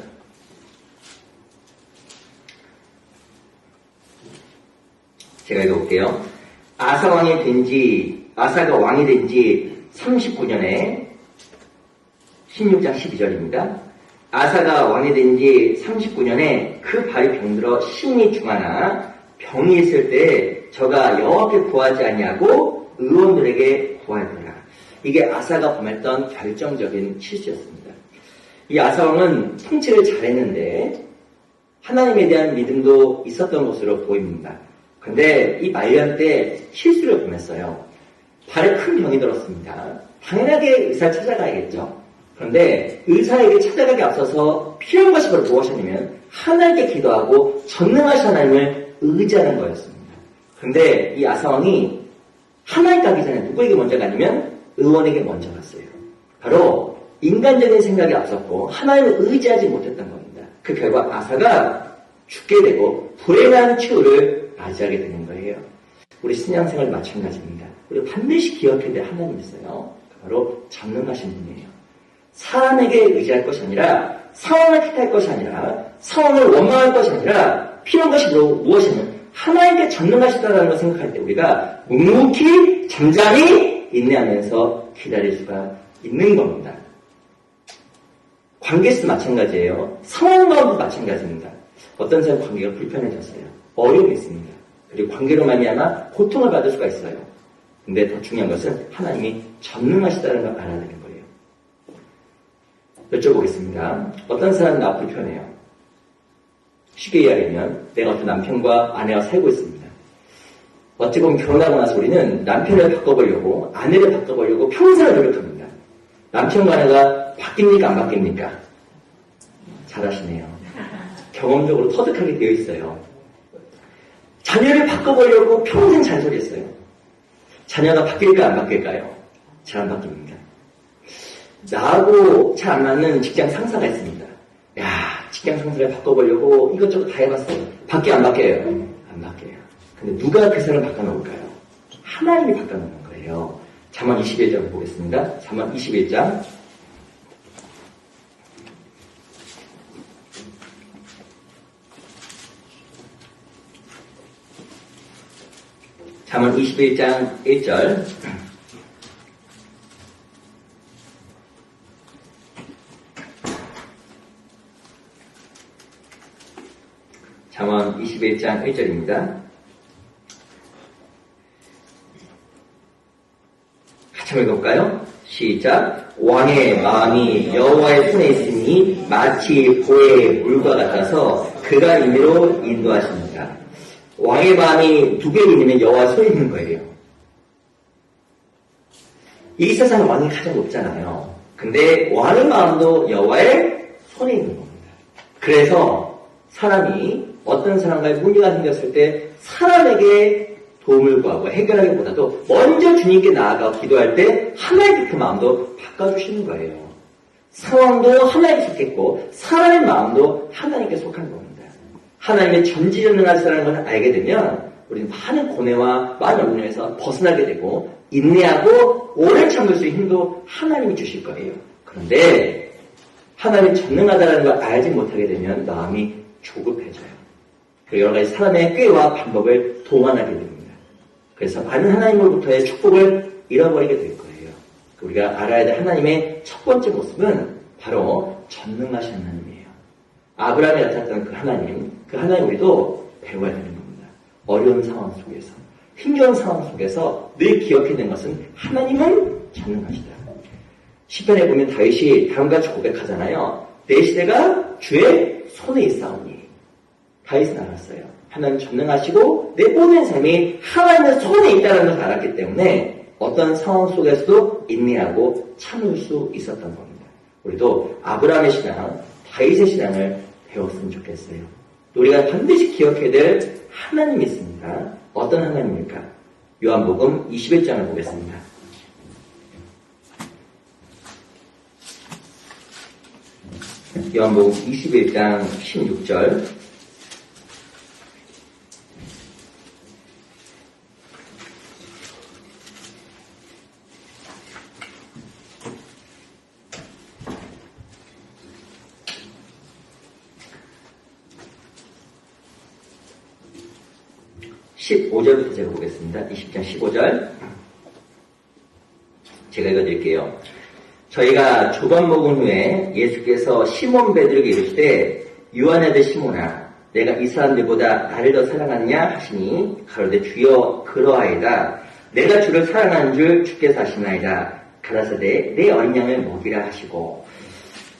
제가 읽어볼게요. 아사가 왕이 된 지 39년에 16장 12절입니다. 아사가 왕이 된 지 39년에 그 발이 병들어 심히 중하나 병이 있을 때 저가 여호와께 구하지 아니하고 의원들에게 구하더라. 이게 아사가 범했던 결정적인 실수였습니다. 이 아사왕은 통치를 잘했는데 하나님에 대한 믿음도 있었던 것으로 보입니다. 그런데 이 말년 때 실수를 범했어요. 발에 큰 병이 들었습니다. 당연하게 의사를 찾아가야겠죠. 그런데 의사에게 찾아가기 앞서서 필요한 것이 바로 무엇이냐면 하나님께 기도하고 전능하신 하나님을 의지하는 거였습니다. 그런데 이 아사왕이 하나님 가기 전에 누구에게 먼저 가냐면 의원에게 먼저 갔어요. 바로 인간적인 생각이 앞섰고 하나님을 의지하지 못했던 겁니다. 그 결과 아사가 죽게 되고 불행한 추후를 맞이하게 되는 거예요. 우리 신앙생활 마찬가지입니다. 우리 반드시 기억해야 될 하나님이 있어요. 바로 전능하신 분이에요. 사람에게 의지할 것이 아니라 상황을 택할 것이 아니라 상황을 원망할 것이 아니라 필요한 것이 무엇이냐면 하나님께 전능하시다라는 걸 생각할 때 우리가 묵묵히 잠잠히 인내하면서 기다릴 수가 있는 겁니다. 관계에서도 마찬가지예요. 상황 가운데도 마찬가지입니다. 어떤 사람 관계가 불편해졌어요. 어려움이 있습니다. 그리고 관계로 말미암아 고통을 받을 수가 있어요. 근데 더 중요한 것은 하나님이 전능하시다는 걸 알아야 되는 거예요. 여쭤보겠습니다. 어떤 사람은 나 불편해요. 쉽게 이야기하면 내가 어떤 남편과 아내와 살고 있습니다. 어찌 보면 결혼하고 나서 우리는 남편을 바꿔보려고 아내를 바꿔보려고 평생을 노력합니다. 남편과 아내가 바뀝니까 안 바뀝니까? 잘하시네요. 경험적으로 터득하게 되어 있어요. 자녀를 바꿔보려고 평생 잔소리했어요. 자녀가 바뀔까 안 바뀔까요? 잘 안 바뀝니다. 나하고 잘 안 맞는 직장 상사가 있습니다. 야, 직장 상사를 바꿔보려고 이것저것 다 해봤어요. 바뀌어 안 바뀌어요? 안 바뀌어요. 근데 누가 그 사람을 바꿔놓을까요? 하나님이 바꿔놓는 거예요. 잠언 21장 보겠습니다. 잠언 21장 잠언 21장 1절 잠언 21장 1절입니다. 같이 한번 읽어볼까요? 시작. 왕의 마음이 여호와의 손에 있으니 마치 보의 물과 같아서 그가 임의로 인도하십니다. 왕의 마음이 누구에 있냐면 여호와의 손에 있는 거예요. 이 세상 왕이 가장 높잖아요. 근데 왕의 마음도 여호와의 손에 있는 겁니다. 그래서 사람이 어떤 사람과의 문제가 생겼을 때 사람에게 도움을 구하고 해결하기보다도 먼저 주님께 나아가 기도할 때 하나님께 그 마음도 바꿔주시는 거예요. 상황도 하나님께 속했고 사람의 마음도 하나님께 속한 겁니다. 하나님의 전지전능하시다는 것을 알게 되면 우리는 많은 고뇌와 많은 염려에서 벗어나게 되고 인내하고 오래 참을 수 있는 힘도 하나님이 주실 거예요. 그런데 하나님이 전능하다는 걸 알지 못하게 되면 마음이 조급해져요. 그리고 여러 가지 사람의 꾀와 방법을 동원하게 됩니다. 그래서 많은 하나님으로부터의 축복을 잃어버리게 될 거예요. 우리가 알아야 될 하나님의 첫 번째 모습은 바로 전능하신 하나님이에요. 아브라함이 나타났던 그 하나님 우리도 배워야 되는 겁니다. 어려운 상황 속에서, 힘겨운 상황 속에서 늘 기억해야 되는 것은 하나님은 전능하시다. 시편에 보면 다윗이 다음과 같이 고백하잖아요. 내 시대가 주의 손에 있사오니. 다윗은 알았어요. 하나님 전능하시고 내 모든 삶이 하나님의 손에 있다는 것을 알았기 때문에 어떤 상황 속에서도 인내하고 참을 수 있었던 겁니다. 우리도 아브라함의 신앙, 다윗의 신앙을 배웠으면 좋겠어요. 우리가 반드시 기억해야 될 하나님이 있습니다. 어떤 하나님입니까? 요한복음 21장을 보겠습니다. 요한복음 21장 16절 15절부터 제가 보겠습니다. 20장 15절. 제가 읽어드릴게요. 저희가 조반 먹은 후에 예수께서 시몬 베드로에게 이르시되 요한의 아들 시몬아 내가 이 사람들보다 나를 더 사랑하느냐 하시니 가로되 주여 그러하이다. 내가 주를 사랑하는 줄 주께서 아시나이다. 가라사대 내 어린 양을 먹이라 하시고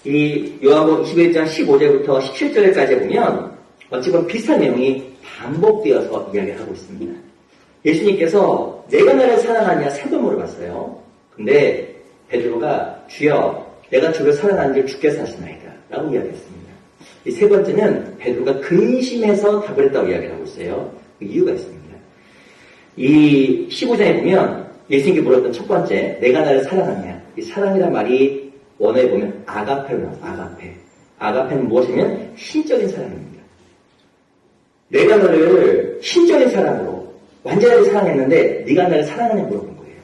이 요한복음 21장 15절부터 17절까지 보면 어찌 보면 비슷한 내용이 반복되어서 이야기를 하고 있습니다. 예수님께서 내가 나를 사랑하냐 세 번 물어봤어요. 근데 베드로가 주여 내가 주를 사랑하는 줄 주께서 아시나이다 라고 이야기했습니다. 이 세 번째는 베드로가 근심해서 답을 했다고 이야기를 하고 있어요. 그 이유가 있습니다. 이 15장에 보면 예수님께 물었던 첫 번째 내가 나를 사랑하냐 이 사랑이란 말이 원어에 보면 아가페로 나와요. 아가페. 아가페는 무엇이냐면 신적인 사랑입니다. 내가 너를 신적인 사랑으로 완전하게 사랑했는데 네가 나를 사랑하냐 물어본 거예요.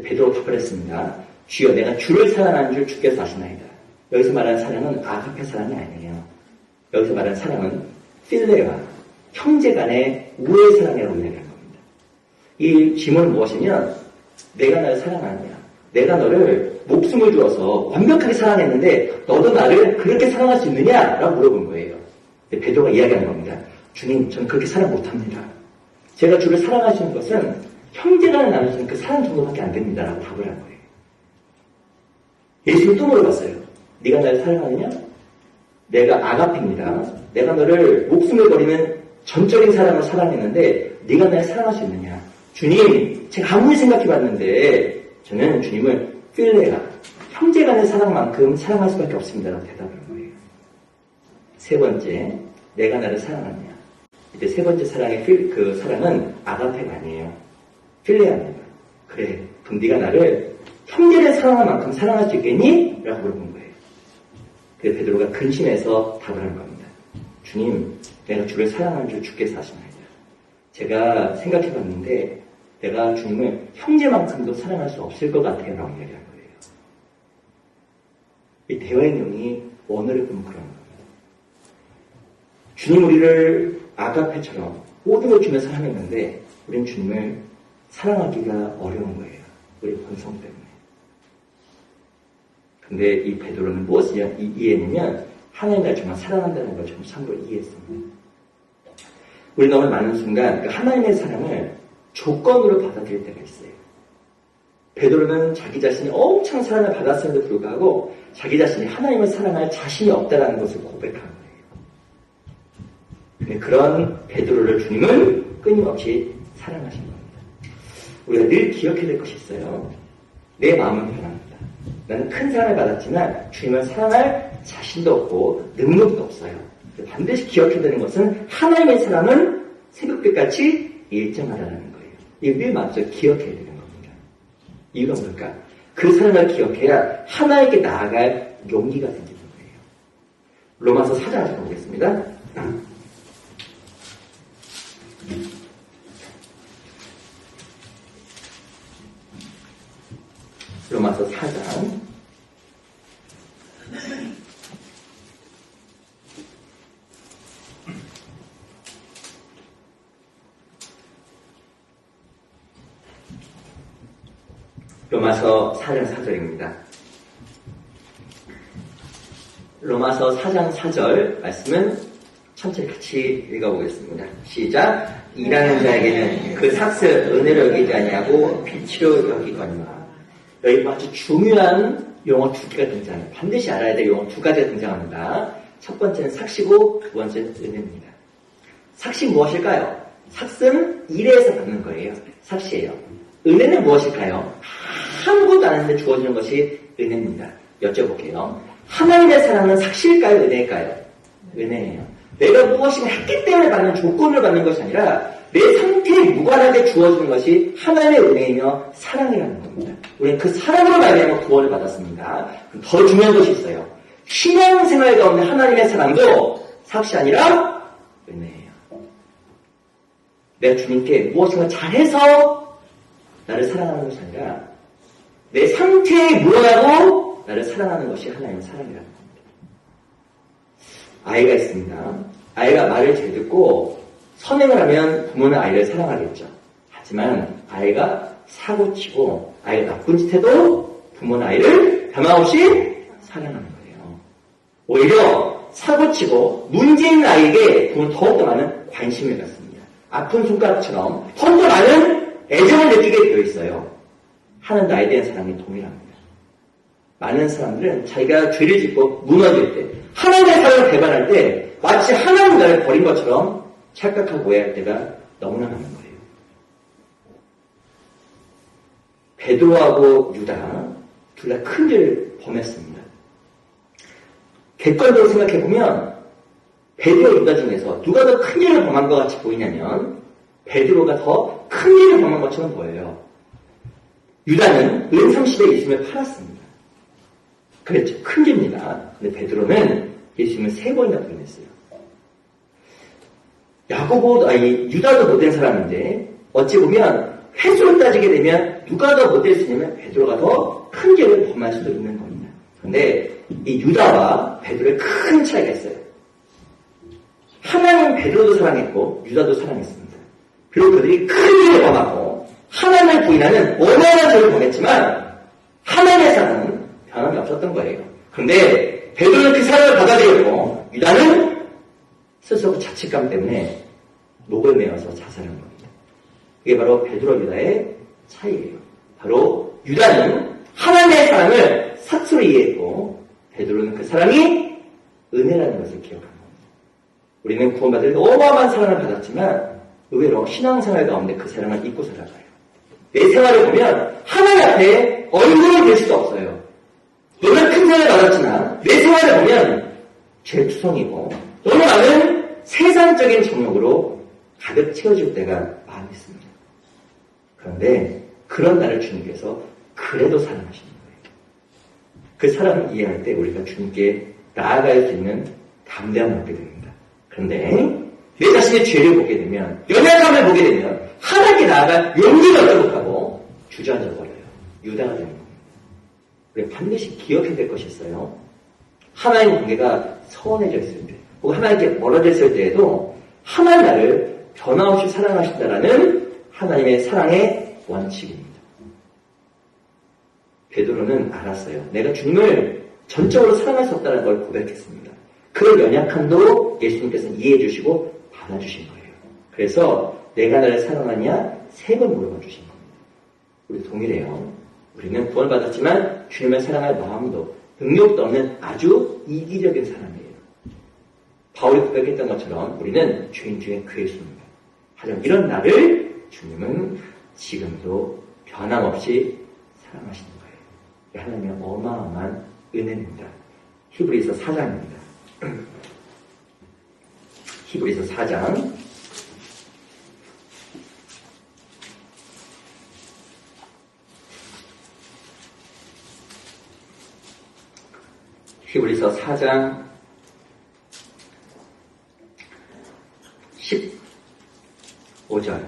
베드로가 답을 했습니다. 주여 내가 주를 사랑하는 줄 주께서 아시나이다. 여기서 말하는 사랑은 아가페 사랑이 아니에요. 여기서 말하는 사랑은 필레와 형제 간의 우애의 사랑이라고 이야기하는 겁니다. 이 질문은 무엇이냐면 내가 나를 사랑하느냐 내가 너를 목숨을 주어서 완벽하게 사랑했는데 너도 나를 그렇게 사랑할 수 있느냐? 라고 물어본 거예요. 베드로가 이야기하는 겁니다. 주님, 저는 그렇게 사랑 못합니다. 제가 주를 사랑하시는 것은 형제간에 나누시는 그 사랑 정도밖에 안 됩니다. 라고 답을 한 거예요. 예수님 또 물어봤어요. 네가 나를 사랑하느냐? 내가 아가페입니다. 내가 너를 목숨을 버리는 전적인 사랑으로 사랑했는데 네가 나를 사랑할 수 있느냐? 주님, 제가 아무리 생각해봤는데 저는 주님을 필레가 형제간의 사랑만큼 사랑할 수밖에 없습니다. 라고 대답을 한 거예요. 세 번째, 내가 나를 사랑하느냐? 이때 세 번째 사랑의 그 사랑은 아가페가 아니에요. 필레아입니다. 그래, 그럼 네가 나를 형제를 사랑할 만큼 사랑할 수 있겠니? 라고 물어본 거예요. 그래서 베드로가 근심해서 답을 한 겁니다. 주님, 내가 주를 사랑하는 줄 주께서 아시나이다. 제가 생각해봤는데 내가 주님을 형제만큼도 사랑할 수 없을 것 같아요. 라고 이야기한 거예요. 이 대화의 내용이 원어를 보면 그런 겁니다. 주님 우리를 아가페처럼 모든 걸 주며 사랑했는데 우리는 주님을 사랑하기가 어려운 거예요. 우리 본성 때문에. 근데 이 베드로는 무엇을 이해했냐면 하나님 날 정말 사랑한다는 걸 좀 참고로 이해했습니다. 우리 너무 많은 순간 하나님의 사랑을 조건으로 받아들일 때가 있어요. 베드로는 자기 자신이 엄청 사랑을 받았음에도 불구하고 자기 자신이 하나님을 사랑할 자신이 없다는 것을 고백한 거예요. 근데 그런 베드로를 주님은 끊임없이 사랑하신 겁니다. 우리가 늘 기억해야 될 것이 있어요. 내 마음은 변합니다. 나는 큰 사랑을 받았지만 주님을 사랑할 자신도 없고 능력도 없어요. 반드시 기억해야 되는 것은 하나님의 사랑은 새벽빛같이 일정하다는 거예요. 이걸 늘 마음속에 기억해야 되는 겁니다. 이유가 뭘까? 그 사랑을 기억해야 하나님께 나아갈 용기가 생기는 거예요. 로마서 4장을 보겠습니다. 로마서 4장 4절입니다. 로마서 4장 4절 말씀은 천천히 같이 읽어보겠습니다. 시작. 일하는 자에게는 그 삭슬 은혜로 여기지 아니하고 빛으로 여기거니와. 여기 아주 중요한 용어 두 개가 등장해요. 반드시 알아야 될 용어 두 가지가 등장합니다. 첫 번째는 삭시고 두 번째는 은혜입니다. 삭시 무엇일까요? 삭스는 일에서 받는 거예요. 삭시예요. 은혜는 무엇일까요? 아무것도 안 했는데 주어지는 것이 은혜입니다. 여쭤볼게요. 하나님의 사랑은 삭시일까요? 은혜일까요? 은혜예요. 내가 무엇인가 했기 때문에 받는 조건을 받는 것이 아니라 내 상태에 무관하게 주어지는 것이 하나님의 은혜이며 사랑이라는 겁니다. 우리는 그 사랑으로 말미암아 구원을 받았습니다. 더 중요한 것이 있어요. 신앙생활 가운데 하나님의 사랑도 삭시 아니라 은혜예요. 내가 주님께 무엇인가 잘해서 나를 사랑하는 것이 아니라 내 상태에 물어나고 나를 사랑하는 것이 하나님의 사랑이라는 겁니다. 아이가 있습니다. 아이가 말을 잘 듣고 선행을 하면 부모는 아이를 사랑하겠죠. 하지만 아이가 사고치고 아이가 나쁜 짓 해도 부모는 아이를 변함없이 사랑하는 거예요. 오히려 사고치고 문제 있는 아이에게 부모는 더욱더 많은 관심을 갖습니다. 아픈 손가락처럼 더욱더 많은 애정을 느끼게 되어 있어요. 하나님도 아이에 대한 사랑이 동일합니다. 많은 사람들은 자기가 죄를 짓고 무너질 때 하나님의 사랑을 배반할 때 마치 하나님 나를 버린 것처럼 착각하고 오해할 때가 너무나 많은 거예요. 베드로하고 유다 둘 다 큰 죄를 범했습니다. 객관적으로 생각해보면 베드로 유다 중에서 누가 더 큰 죄를 범한 것 같이 보이냐면 베드로가 더 큰 죄를 범한 것처럼 보여요. 유다는 은삼십에 예수님을 팔았습니다. 그랬죠. 큰 죄입니다. 근데 베드로는 예수님을 3번이나 부인했어요. 유다도 못된 사람인데 어찌 보면 횟수로 따지게 되면 누가 더 못될 수 있냐면 베드로가 더 큰 죄를 범할 수도 있는 겁니다. 그런데 이 유다와 베드로의 큰 차이가 있어요. 하나님은 베드로도 사랑했고 유다도 사랑했습니다. 비록 그들이 큰 죄를 범하고 하나님을 부인하는 어마어마한 죄를 범했지만 하나님의 사랑은 변함이 없었던 거예요. 그런데 베드로는 그 사랑을 받아들였고 유다는 스스로 자책감 때문에 목을 메어서 자살한 겁니다. 그게 바로 베드로 유다의 차이예요. 바로 유다는 하나님의 사랑을 삭스로 이해했고 베드로는 그 사랑이 은혜라는 것을 기억한 겁니다. 우리는 구원받을 때 어마어마한 사랑을 받았지만 의외로 신앙생활 가운데 그 사랑을 잊고 살아가요. 내 생활을 보면 하나님 앞에 얼굴을 댈 수도 없어요. 너는 큰 사랑을 받았지만 내 생활을 보면 죄투성이고 너무 많은 세상적인 정욕으로 가득 채워질 때가 많이 있습니다. 그런데 그런 나를 주님께서 그래도 사랑하시는 거예요. 그 사랑을 이해할 때 우리가 주님께 나아갈 수 있는 담대함을 얻게 됩니다. 그런데 내 자신의 죄를 보게 되면 연약함을 보게 되면 하나님께 나아갈 용기가 없도록 하고 주저앉아 버려요. 유다가 되는 겁니다. 우리 반드시 기억해야 될 것이 있어요. 하나님 관계가 서운해져 있을 때 혹은 하나님께 멀어져 있을 때에도 하나님 나를 변함없이 사랑하신다라는 하나님의 사랑의 원칙입니다. 베드로는 알았어요. 내가 주님을 전적으로 사랑할 수 없다는 걸 고백했습니다. 그 연약함도 예수님께서는 이해해 주시고 받아주신 거예요. 그래서 내가 나를 사랑하냐 3번 물어봐 주신 겁니다. 우리 동일해요. 우리는 구원을 받았지만 주님을 사랑할 마음도 능력도 없는 아주 이기적인 사람이에요. 바울이 고백했던 것처럼 우리는 죄인 중에 괴수입니다. 하지만 이런 나를 주님은 지금도 변함없이 사랑하시는 거예요. 하나님의 어마어마한 은혜입니다. 히브리서 4장입니다. 히브리서 4장 히브리서 4장 15절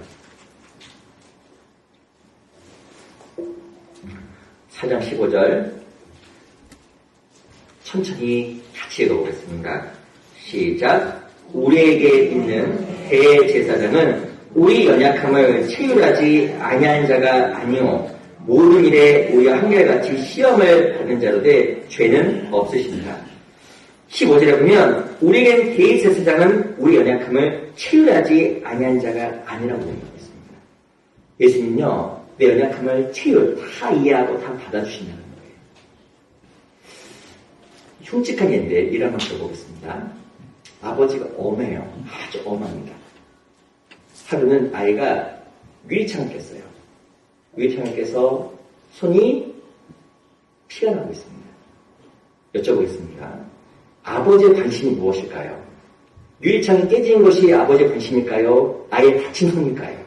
4장 15절 천천히 같이 읽어보겠습니다. 시작. 우리에게 있는 대제사장은 우리 연약함을 체휼하지 아니한 자가 아니요 모든 일에 우리가 한결같이 시험을 받는 자로 돼 죄는 없으십니다. 15절에 보면 우리에겐 대의세 세상은 우리 연약함을 채울하지 아니한 자가 아니라고 얘기하고 있습니다. 예수님은요, 내 연약함을 다 이해하고 다 받아주신다는 거예요. 흉측한 예인데 이를 한번 들어보겠습니다. 아버지가 엄해요. 아주 엄합니다. 하루는 아이가 유리창을 깼어요. 유리창을 깨서 손이 피가 나고 있습니다. 여쭤보겠습니다. 아버지의 관심이 무엇일까요? 유리창이 깨진 것이 아버지의 관심일까요? 아이의 다친 손일까요?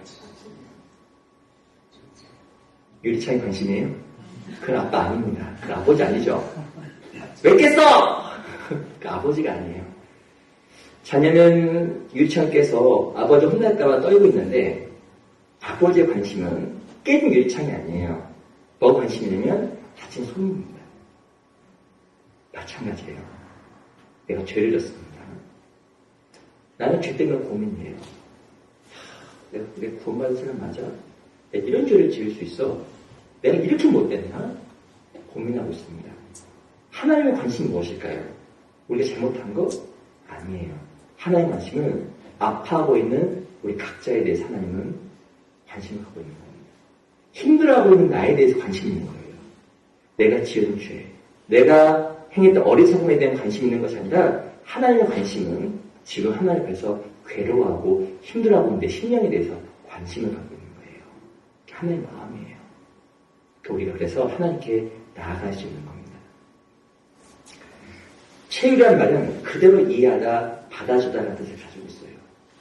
유리창이 관심이에요? 그건 아빠 아닙니다. 그건 아버지 아니죠? 왜 깼어? 그 아버지가 아니에요. 자녀는 유리창을 깨서 아버지 혼날까봐 떨고 있는데 아버지의 관심은 깨진 유리창이 아니에요. 뭐가 관심이냐면 다친 손입니다. 마찬가지예요. 내가 죄를 졌습니다. 나는 죄 때문에 고민이에요. 내가 구원받은 사람 맞아? 내가 이런 죄를 지을 수 있어? 내가 이렇게 못됐나? 고민하고 있습니다. 하나님의 관심이 무엇일까요? 우리가 잘못한 거? 아니에요. 하나님의 관심은 아파하고 있는 우리 각자에 대해서 하나님은 관심을 갖고 있는 겁니다. 힘들어하고 있는 나에 대해서 관심이 있는 거예요. 내가 지은 죄, 내가 행했던 어리석음에 대한 관심이 있는 것이 아니라 하나님의 관심은 지금 하나님 앞에서 괴로워하고 힘들어하고 있는 내 심령에 대해서 관심을 갖고 있는 거예요. 하나님의 마음이에요. 우리가 그래서 하나님께 나아갈 수 있는 겁니다. 체유라는 말은 그대로 이해하다, 받아주다라는 뜻을 가지고 있어요.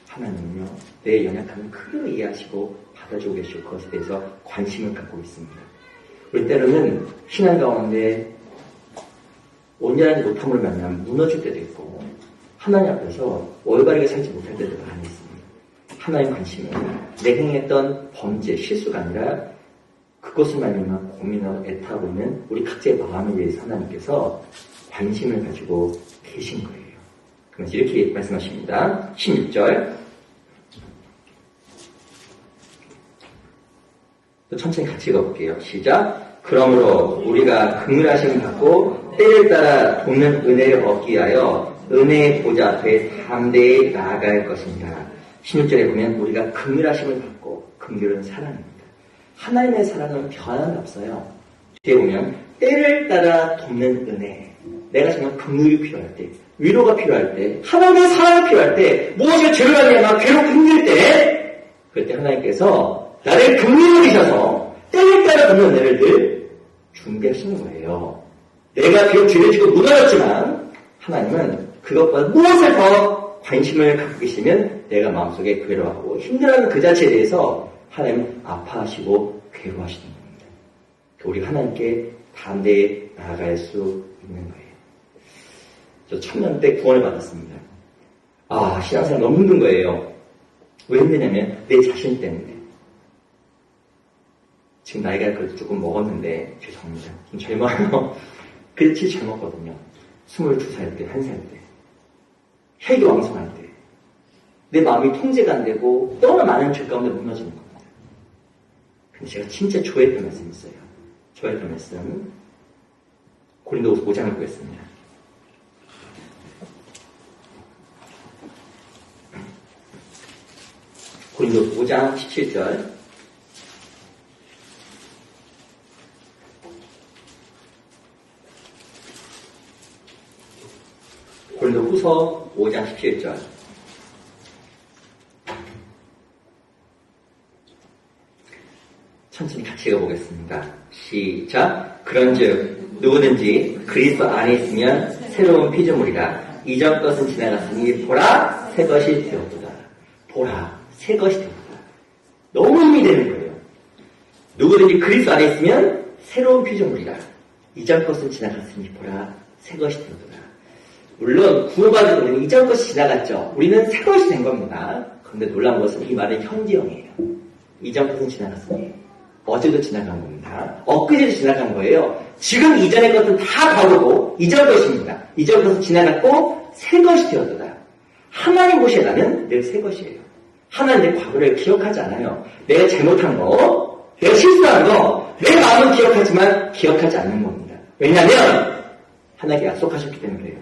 하나님은요, 내 연약함을 그대로 이해하시고 받아주고 계시고 그것에 대해서 관심을 갖고 있습니다. 우리 때로는 신앙 가운데 온전하지 못함으로 말미암아 무너질 때도 있고 하나님 앞에서 올바르게 살지 못할 때도 많이 있습니다. 하나님 관심은 내가 행했던 범죄, 실수가 아니라 그것을 말미암아 고민하고 애타고 있는 우리 각자의 마음에 대해서 하나님께서 관심을 가지고 계신 거예요. 그래서 이렇게 말씀하십니다. 16절 또 천천히 같이 읽어볼게요. 시작. 그러므로 우리가 긍휼하심을 받고 때를 따라 돕는 은혜를 얻기 위하여 은혜의 보좌 앞에 담대히 나아갈 것입니다. 16절에 보면 우리가 긍휼하심을 받고, 긍휼은 사랑입니다. 하나님의 사랑은 변함이 없어요. 뒤에 보면 때를 따라 돕는 은혜. 내가 정말 긍휼이 필요할 때, 위로가 필요할 때, 하나님의 사랑이 필요할 때, 무엇이 죄를 하냐면 괴롭고 힘들 때, 그때 하나님께서 나를 긍휼히 여기셔서 때를 따라 돕는 은혜를 늘 준비하시는 거예요. 내가 비록 죄를 지고 무너졌지만 하나님은 그것보다 무엇을 더 관심을 갖고 계시면 내가 마음속에 괴로워하고 힘들어하는 그 자체에 대해서 하나님은 아파하시고 괴로워하시는 겁니다. 우리가 하나님께 담대히 나아갈 수 있는 거예요. 저 청년 때 구원을 받았습니다. 신앙생활 너무 힘든 거예요. 왜 힘드냐면 내 자신 때문에. 지금 나이가 그래도 조금 먹었는데 죄송합니다. 좀 젊어요. 그렇지 젊었거든요. 22살 때, 1살 때. 혈기왕성할 때. 내 마음이 통제가 안 되고 너무나 많은 죄 가운데 무너지는 겁니다. 근데 제가 진짜 좋아했던 말씀이 있어요. 좋아했던 말씀은 고린도후서 5장을 보겠습니다. 고린도후서 5장 17절. 고린도후서 5장 17절. 천천히 같이 읽어보겠습니다. 시작. 그런즉 누구든지 그리스도 안에 있으면 새로운 피조물이라. 이전 것은 지나갔으니 보라 새 것이 되었도다. 보라 새 것이 되었도다. 너무 힘이 되는 거예요. 누구든지 그리스도 안에 있으면 새로운 피조물이라. 이전 것은 지나갔으니 보라 새 것이 되었도다. 물론 구원받은 우리는 이전 것이 지나갔죠. 우리는 새 것이 된 겁니다. 그런데 놀라운 것은 이 말은 현재형이에요. 이전 것은 지나갔으니 어제도 지나간 겁니다. 엊그제도 지나간 거예요. 지금 이전의 것은 다 과거고 이전 것입니다. 이전 것은 지나갔고 새 것이 되었도다. 하나님 보시에 나는 늘 새 것이에요. 하나님 내 과거를 기억하지 않아요. 내가 잘못한 거 내가 실수한 거, 내 마음은 기억하지만 기억하지 않는 겁니다. 왜냐하면 하나님께 약속하셨기 때문에 그래요.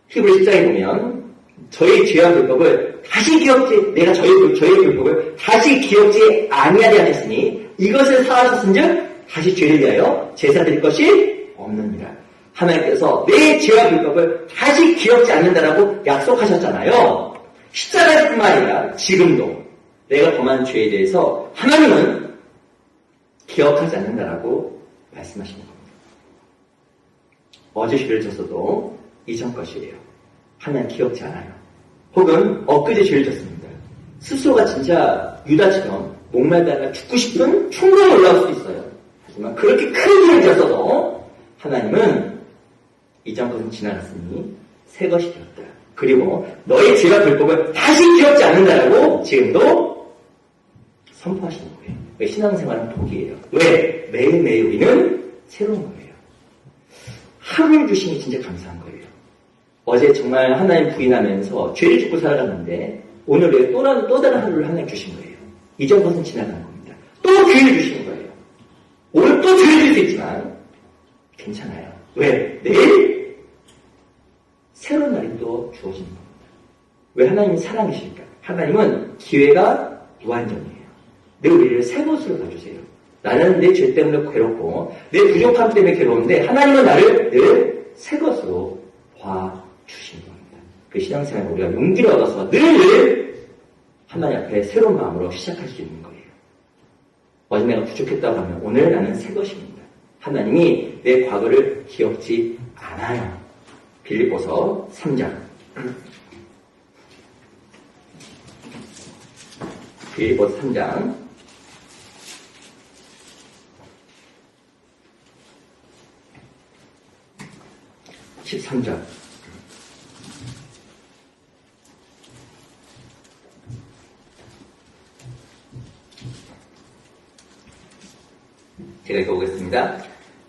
히브리 10장에 보면 저희 죄와 불법을 다시 기억지, 내가 저희 불법을 다시 기억지 아니하게 하셨으니 이것을 사하셨은즉 다시 죄를 위하여 제사 드릴 것이 없느니라. 하나님께서 내 죄와 불법을 다시 기억지 않는다라고 약속하셨잖아요. 십자가뿐만 아니라 지금도 내가 범한 죄에 대해서 하나님은 기억하지 않는다라고 말씀하시는 겁니다. 어제 죄를 졌어도 이전 것이에요. 하나님 기억지 않아요. 혹은 엊그제 죄를 졌습니다. 스스로가 진짜 유다처럼 목말다가 죽고 싶은 충동이 올라올 수도 있어요. 하지만 그렇게 큰 죄를 졌어도 하나님은 이전 것은 지나갔으니 새 것이 되었다. 그리고 너의 죄와 불법을 다시 기억지 않는다라고 지금도 선포하시는 거예요. 신앙생활은 복이에요. 왜? 매일매일 우리는 새로운 거예요. 하루를 주시니 진짜 감사한 거예요. 어제 정말 하나님 부인하면서 죄를 짓고 살아갔는데 오늘 왜 또 다른 하루를 하나님 주신 거예요. 이전 것은 지나간 겁니다. 또 기회를 주시는 거예요. 오늘 또 죄를 질 수 있지만 괜찮아요. 왜? 내일 새로운 날이 또 주어지는 겁니다. 왜 하나님이 사랑이실까? 하나님은 기회가 무한정이에요. 내 우리를 새 것으로 봐주세요. 나는 내 죄 때문에 괴롭고 내 부족함 때문에 괴로운데 하나님은 나를 늘 새 것으로 봐주시는 겁니다. 그 신앙생활 우리가 용기를 얻어서 늘 하나님 앞에 새로운 마음으로 시작할 수 있는 거예요. 어제 내가 부족했다고 하면 오늘 나는 새 것입니다. 하나님이 내 과거를 기억지 않아요. 빌립보서 3장. 빌립보서 3장. 13절. 제가 읽어보겠습니다.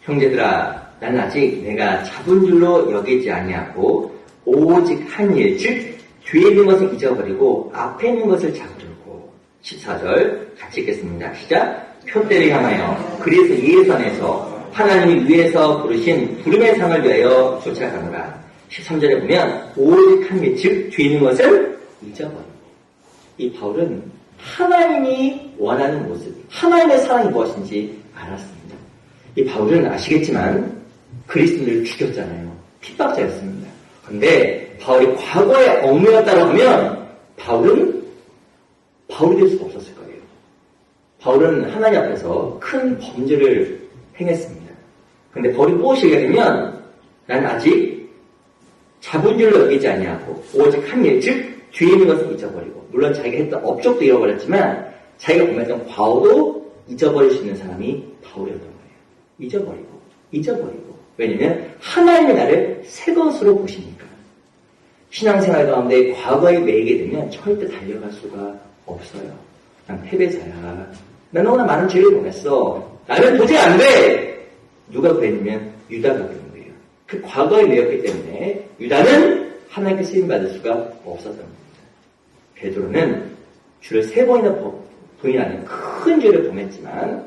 형제들아, 나는 아직 내가 잡은 줄로 여기지 아니하고 오직 한 일, 즉 뒤에 있는 것을 잊어버리고 앞에 있는 것을 잡으려고. 14절 같이 읽겠습니다. 시작. 표대를 향하여 그리스도 예수 안에서 하나님이 위에서 부르신 부름의 상을 위하여 쫓아가노라. 13절에 보면 오직 한 일, 즉 뒤에 있는 것을 잊어버리고. 이 바울은 하나님이 원하는 모습, 하나님의 사랑이 무엇인지 알았습니다. 이 바울은 아시겠지만 그리스도를 죽였잖아요. 핍박자였습니다. 그런데 바울이 과거에 얽매였다고 하면 바울이 될 수가 없었을 거예요. 바울은 하나님 앞에서 큰 범죄를 행했습니다. 그런데 바울이 무엇이 얘기하면 나는 아직 잡은 줄로 여기지 아니하고 오직 한 일, 즉 뒤에 있는 것을 잊어버리고, 물론 자기가 했던 업적도 잃어버렸지만 자기가 범했던 과오도 잊어버릴 수 있는 사람이 바울이었던 거예요. 잊어버리고. 왜냐면 하나님이 나를 새 것으로 보시니까. 신앙생활 가운데 과거에 매이게 되면 절대 달려갈 수가 없어요. 난 패배자야. 난 너무나 많은 죄를 범했어. 나는 도저히 안 돼. 누가 그랬냐면 유다가 그런 거예요. 그 과거에 매였기 때문에 유다는 하나님께 쓰임받을 수가 없었던 겁니다. 베드로는 주를 3번이나 부인하는 큰 죄를 범했지만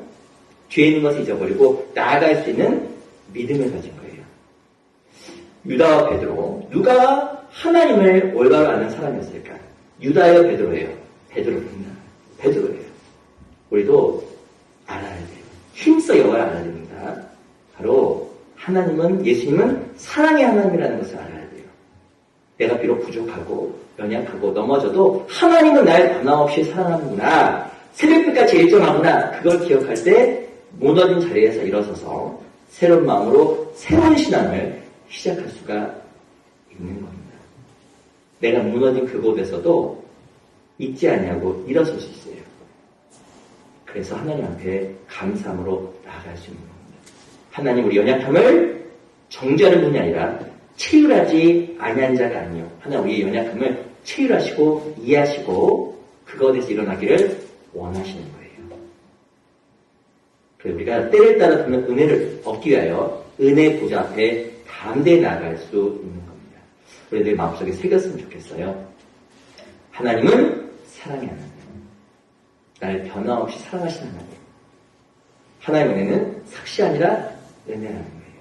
뒤에 있는 것을 잊어버리고 나아갈 수 있는 믿음을 가진 거예요. 유다와 베드로, 누가 하나님을 올바로 아는 사람이었을까? 유다예요, 베드로예요? 베드로입니다. 베드로예요. 우리도 알아야 돼요. 힘써 여호와를 알아야 됩니다. 바로 하나님은, 예수님은 사랑의 하나님이라는 것을 알아야 돼요. 내가 비록 부족하고 연약하고 넘어져도 하나님은 날 변함없이 사랑하는구나. 새벽빛같이 일정하구나. 그걸 기억할 때 무너진 자리에서 일어서서 새로운 마음으로 새로운 신앙을 시작할 수가 있는 겁니다. 내가 무너진 그곳에서도 잊지 않냐고 일어설 수 있어요. 그래서 하나님 앞에 감사함으로 나아갈 수 있는 겁니다. 하나님 우리 연약함을 정죄하는 분이 아니라 체휼하지 아니한 자가 아니요. 하나님 우리의 연약함을 체휼하시고 이해하시고 그것에서 일어나기를 원하시는 거예요. 그래서 우리가 때를 따라 보면 은혜를 얻기 위하여 은혜 보좌 앞에 담대히 나아갈 수 있는 겁니다. 우리들 마음속에 새겼으면 좋겠어요. 하나님은 사랑의 하나님. 나를 변함없이 사랑하시는 하나님. 하나님의 은혜는 삭시 아니라 은혜라는 거예요.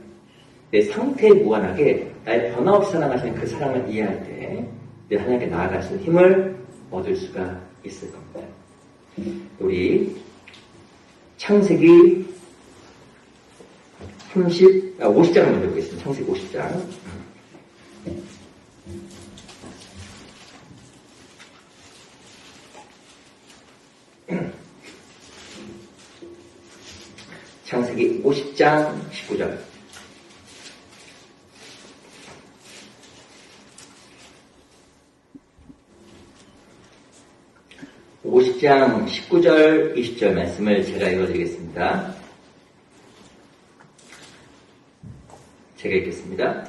내 상태에 무관하게 나의 변화없이 사랑하시는 그 사랑을 이해할 때 내 하나님께 나아갈 수 있는 힘을 얻을 수가 있을 겁니다. 우리 창세기 50장을 먼저 보겠습니다. 창세기 50장. 창세기 50장 19절. (50장) 19절 20절 말씀을 제가 읽어드리겠습니다. 제가 읽겠습니다.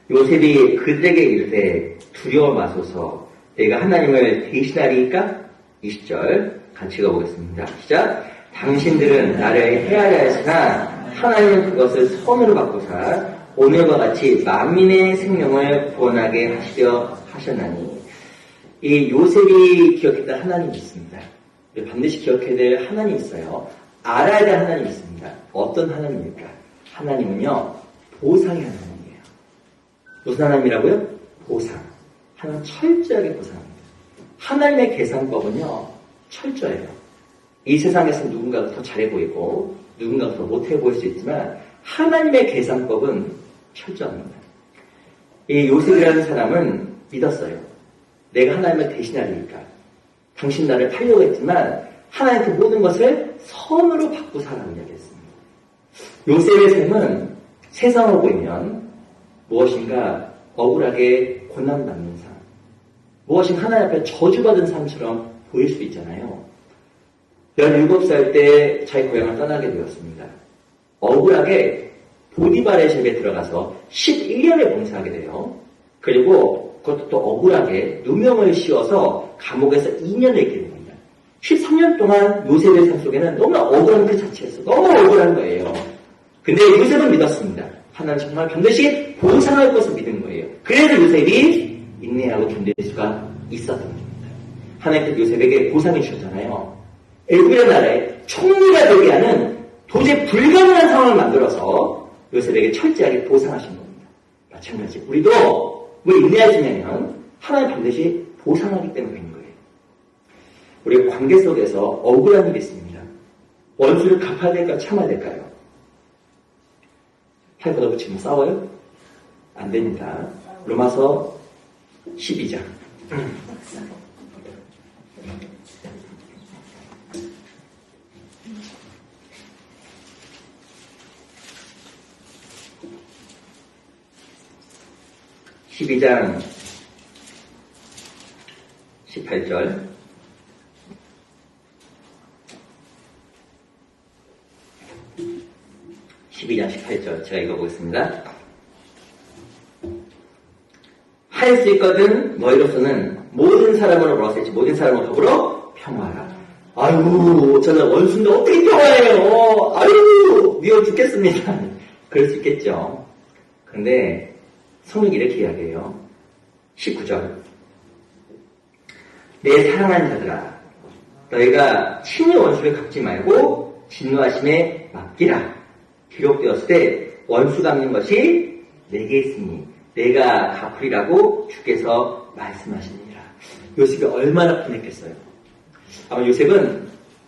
요셉이 그들에게 이르되 두려워 마소서 내가 하나님을 대신하리이까? 20절 같이 읽어보겠습니다. 시작. 당신들은 나를 헤아려 했으나 하나님은 그것을 선으로 바꾸사 오늘과 같이 만민의 생명을 구원하게 하시려 하셨나니. 이 요셉이 기억했던 하나님이 있습니다. 반드시 기억해야 될 하나님이 있어요. 알아야 될 하나님이 있습니다. 어떤 하나님입니까? 하나님은요, 보상의 하나님이에요. 무슨 하나님이라고요? 보상. 하나님 철저하게 보상합니다. 하나님의 계산법은요, 철저해요. 이 세상에서 누군가가 더 잘해 보이고 누군가가 더 못해 보일 수 있지만 하나님의 계산법은 철저합니다. 이 요셉이라는 사람은 믿었어요. 내가 하나님을 대신하리니까. 당신 나를 팔려고 했지만 하나님 그 모든 것을 선으로 바꾸사라고 이야기했습니다. 요셉의 삶은 세상으로 보이면 무엇인가 억울하게 고난받는 삶, 무엇인가 하나님 앞에 저주받은 삶처럼 보일 수 있잖아요. 17살 때 자기 고향을 떠나게 되었습니다. 억울하게 보디발의 집에 들어가서 11년을 봉사하게 돼요. 그리고 그것도 또 억울하게 누명을 씌워서 감옥에서 2년을 있게 됩니다. 13년 동안 요셉의 삶 속에는 너무나 억울한 그 자체였어요. 너무 억울한 거예요. 근데 요셉은 믿었습니다. 하나님 정말 반드시 보상할 것을 믿은 거예요. 그래서 요셉이 인내하고 견딜 수가 있었던 겁니다. 하나님께서 요셉에게 보상해 주셨잖아요. 애굽이라는 나라에 총리가 되게 하는 도저히 불가능한 상황을 만들어서 요셉에게 철저하게 보상하신 겁니다. 마찬가지 우리도 뭐 인내하시면 하나님 반드시 보상하기 때문에 그런 거예요. 우리 관계 속에서 억울한 일이 있습니다. 원수를 갚아야 될까요? 참아야 될까요? 팔 걷어붙이면 싸워요? 안 됩니다. 로마서 12장. 12장 18절. 제가 읽어보겠습니다. 할 수 있거든 너희로서는 모든 사람으로 벌었을지 모든 사람으로 더불어 평화하라. 아유, 저는 원수인데 어떻게 평화해요? 아유, 미워 죽겠습니다. 그럴 수 있겠죠. 그런데 성경이 이렇게 이야기해요. 19절. 내 사랑하는 자들아, 너희가 친히 원수를 갚지 말고 진노하심에 맡기라. 기록되었을 때 원수 갚는 것이 내게 있으니 내가 갚으리라고 주께서 말씀하시니라. 요셉이 얼마나 분했겠어요. 아마 요셉은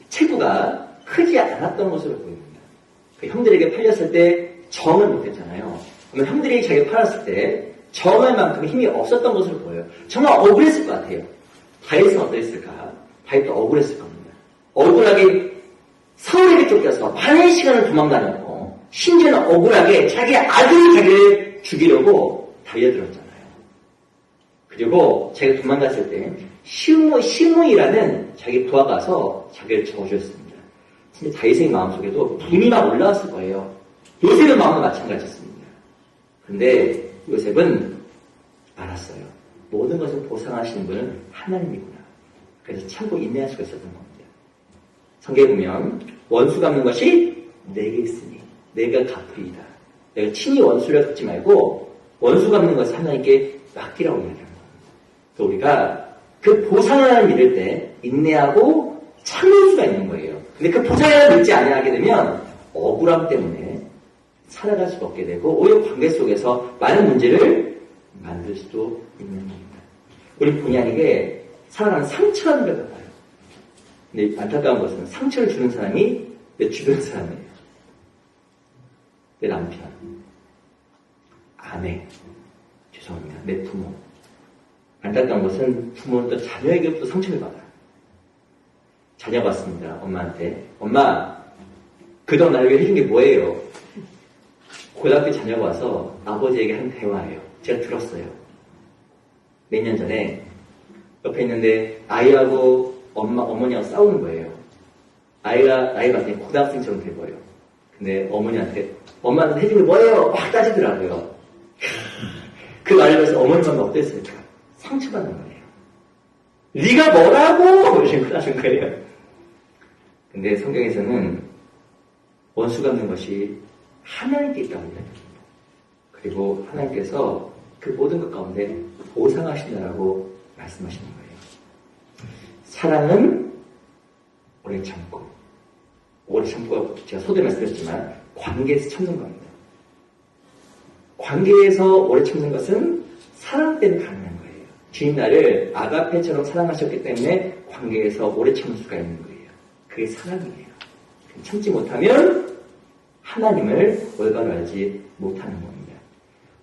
체구가 크지 않았던 것으로 보입니다. 그 형들에게 팔렸을 때 정을 못했잖아요. 그러면 형들이 자기를 팔았을 때 정할 만큼 힘이 없었던 것으로 보여요. 정말 억울했을 것 같아요. 다윗은 어땠을까? 다윗도 억울했을 겁니다. 억울하게 사울에게 쫓겨서 많은 시간을 도망다녔고 심지어는 억울하게 자기 아들이 자기를 죽이려고 달려들었잖아요. 그리고 자기가 도망갔을 때 시므이라는 자기 부하가 가서 자기를 저주했습니다. 진짜 다윗의 마음속에도 분이 막 올라왔을 거예요. 요셉의 마음도 마찬가지였습니다. 그런데 요셉은 알았어요. 모든 것을 보상하시는 분은 하나님이구나. 그래서 참고 인내할 수가 있었던 겁니다. 성경에 보면 원수 갚는 것이 내게 있으니 내가 갚으리이다. 내가 친히 원수를 갚지 말고 원수 갚는 것을 하나님께 맡기라고 이야기합니다. 우리가 그 보상을 믿을 때 인내하고 참을 수가 있는 거예요. 근데 그 보상을 믿지 않게 되면 억울함 때문에 살아갈 수 없게 되고 오히려 관계 속에서 많은 문제를 만들 수도 있는 겁니다. 우리 본의 아니게 살아가는 상처라는 걸 받아요. 근데 안타까운 것은 상처를 주는 사람이 내 주변 사람이에요. 내 남편, 아내, 죄송합니다. 내 부모. 안타까운 것은 부모는 또 자녀에게부터 상처를 받아요. 자녀가 왔습니다. 엄마한테. 엄마, 그동안 나를 위해 해준 게 뭐예요? 고등학교 자녀가 와서 아버지에게 한 대화예요. 제가 들었어요. 몇 년 전에 옆에 있는데 아이하고 어머니하고 싸우는 거예요. 아이가 나이 봤더니 고등학생처럼 돼 보여요. 근데 어머니한테 엄마한테 해준 게 뭐예요? 막 따지더라고요. 그 말을 해서 어머니만 어땠을까? 상처받는 거예요. 네가 뭐라고! 이렇게 하는 거예요. 근데 성경에서는 원수 갚는 것이 하나님께 있다고 이야기합니다. 그리고 하나님께서 그 모든 것 가운데 보상하신다라고 말씀하시는 거예요. 사랑은 오래 참고, 제가 서두에 말씀드렸지만 관계에서 참는 겁니다. 관계에서 오래 참는 것은 사랑 때문에 가능한 거예요. 주님 나를 아가페처럼 사랑하셨기 때문에 관계에서 오래 참을 수가 있는 거예요. 그게 사랑이에요. 참지 못하면 하나님을 올바로 알지 못하는 겁니다.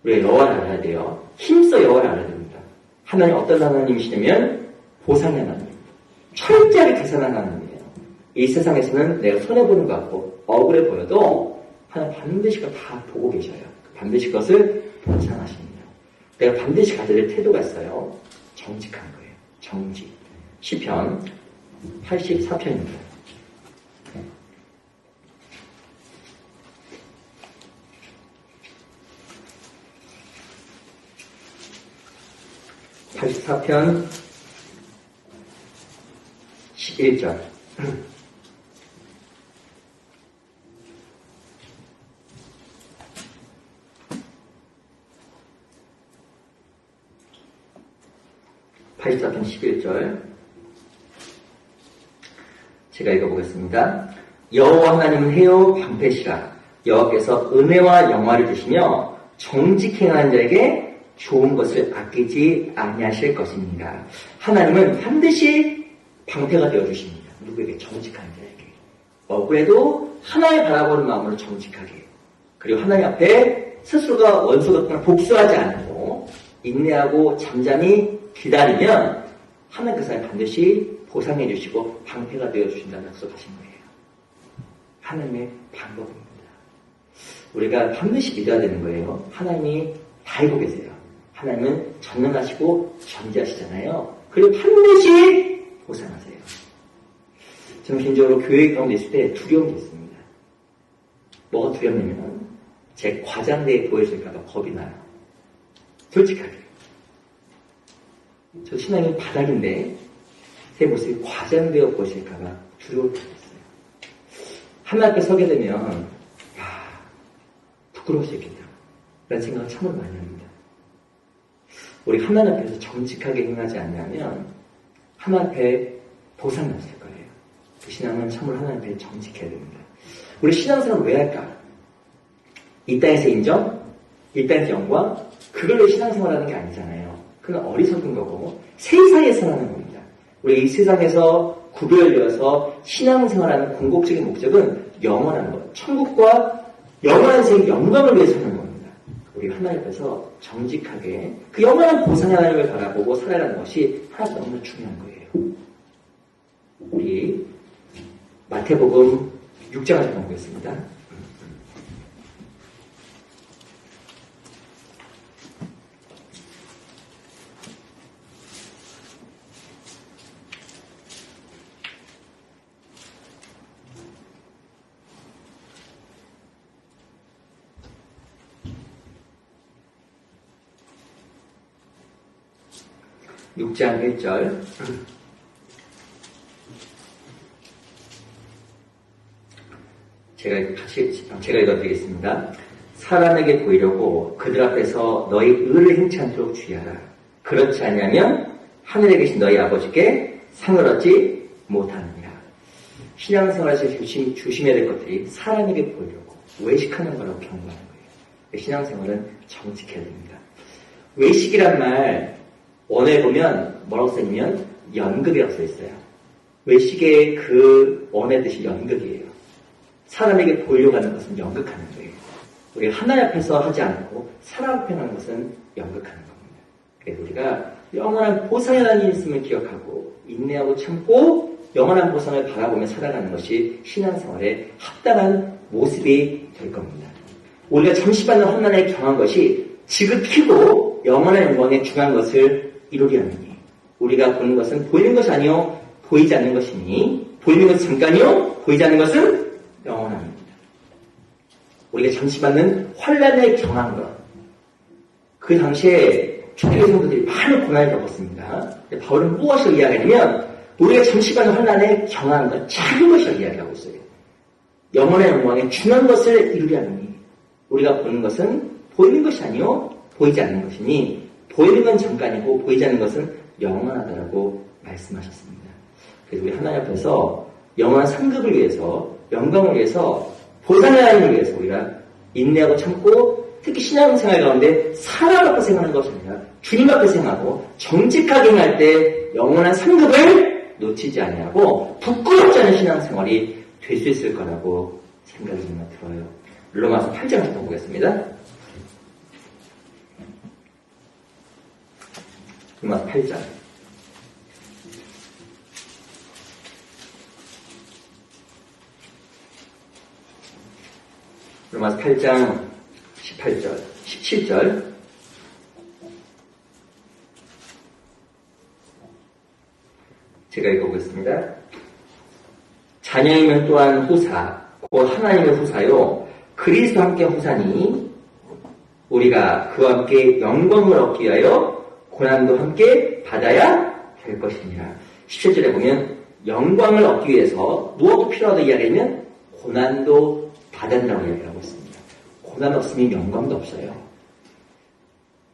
우리가 여호와를 알아야 돼요. 힘써 여호와를 알아야 됩니다. 하나님 어떤 하나님이시냐면 보상의 하나님입니다. 철저하게 계산하는 하나님이에요. 이 세상에서는 내가 손해보는 것 같고 억울해 보여도 하나님 반드시 그걸 다 보고 계셔요. 반드시 그것을 보상하십니다. 내가 반드시 가져야 될 태도가 있어요. 정직한 거예요. 정직. 시편 84편입니다. 84편 11절. 제가 읽어보겠습니다. 여호와 하나님은 해요 방패시라. 여호와께서 은혜와 영화를 주시며 정직 행하는 자에게 좋은 것을 아끼지 아니하실 것입니다. 하나님은 반드시 방패가 되어주십니다. 누구에게? 정직한 자에게. 억울해도 하나님 바라보는 마음으로 정직하게. 그리고 하나님 앞에 스스로가 원수 같은 복수하지 않고 인내하고 잠잠히 기다리면 하나님 그 사람이 반드시 보상해 주시고 방패가 되어주신다는 약속하신 거예요. 하나님의 방법입니다. 우리가 반드시 믿어야 되는 거예요. 하나님이 다 알고 계세요. 하나님은 전능하시고 존재하시잖아요. 그리고 반드시 보상하세요. 저는 개인적으로 교회 가운데 있을 때 두려움이 있습니다. 뭐가 두렵냐면 제 과장대에 보여질까봐 겁이 나요. 솔직하게. 저 신앙이 바닥인데 제 모습이 과장되어 보실까봐 두려울 때가 있어요. 하나님 앞에 서게 되면 부끄러울 수 있겠다 라는 생각을 참으로 많이 합니다. 우리 하나님 앞에서 정직하게 행하지 않냐면 하나님 앞에 보상이 없을 거예요. 그 신앙은 참으로 하나님 앞에 정직해야 됩니다. 우리 신앙생활을 왜 할까? 이 땅에서 인정, 이 땅에서 영광, 그걸로 신앙생활하는 게 아니잖아요. 그건 어리석은 거고 세상에서 하는 겁니다. 우리 이 세상에서 구별되어서 신앙생활하는 궁극적인 목적은 영원한 것, 천국과 영원한 세계 영광을 위해서 하는 겁니다. 우리 하나님 앞에서 정직하게 그 영원한 보상의 하나님을 바라보고 살아가는 것이 하나도 너무나 중요한 거예요. 우리 마태복음 6장을 보겠습니다. (6장 1절) 제가 읽어드리겠습니다. 사람에게 보이려고 그들 앞에서 너희 의를 행치 않도록 주의하라. 그렇지 않으면 하늘에 계신 너희 아버지께 상을 얻지 못하느니라. 신앙생활에서 조심해야 될 것들이 사람에게 보이려고 외식하는 거라고 경고하는 거예요. 신앙생활은 정직해야 됩니다. 외식이란 말 원어에 보면 뭐라고 써있냐면 연극이라고 써있어요. 외식의 그 원어의 뜻이 연극이에요. 사람에게 보이려고 하는 것은 연극하는 거예요. 우리가 하나님 앞에서 하지 않고 사람 앞에 하는 것은 연극하는 겁니다. 그래서 우리가 영원한 보상이 하나님 있음을 기억하고 인내하고 참고 영원한 보상을 바라보며 살아가는 것이 신앙생활의 합당한 모습이 될 겁니다. 우리가 잠시 받는 환난에 경한 것이 지극히도 영원한 영광에 중요한 것을 이루리 하느니 우리가 보는 것은 보이는 것이 아니요 보이지 않는 것이니 보이는 것은 잠깐이요 보이지 않는 것은 영원합니다. 우리가 잠시 받는 환난에 경한 것. 그 당시에 초대교회 성도들이 많은 고난을 겪었습니다. 바울은 무엇을 이야기하냐면 우리가 잠시 받는 환난에 경한 것, 작은 것을 이야기하고 있어요. 영원의 영광에 중요한 것을 이루려 하느니 우리가 보는 것은 보이는 것이 아니요 보이지 않는 것이니 보이는 건 잠깐이고 보이지 않는 것은 영원하다라고 말씀하셨습니다. 그래서 우리 하나님 앞에서 영원한 상급을 위해서 영광을 위해서 보상의 하나님을 위해서 우리가 인내하고 참고 특히 신앙생활 가운데 사람 앞에 생각하는 것이 아니라 주님 앞에 생각하고 정직하게 행할 때 영원한 상급을 놓치지 아니하고 부끄럽지 않은 신앙생활이 될 수 있을 거라고 생각이 정말 들어요. 로마서 8장을 보겠습니다. 로마서 8장. 로마서 8장 18절, 17절. 제가 읽어보겠습니다. 자녀이면 또한 후사, 곧 하나님의 후사요. 그리스도 함께 후사니 우리가 그와 함께 영광을 얻기 위하여 고난도 함께 받아야 될 것입니다. 17절에 보면 영광을 얻기 위해서 무엇도 필요하다 이야기하면 고난도 받는다고 이야기하고 있습니다. 고난 없으면 영광도 없어요.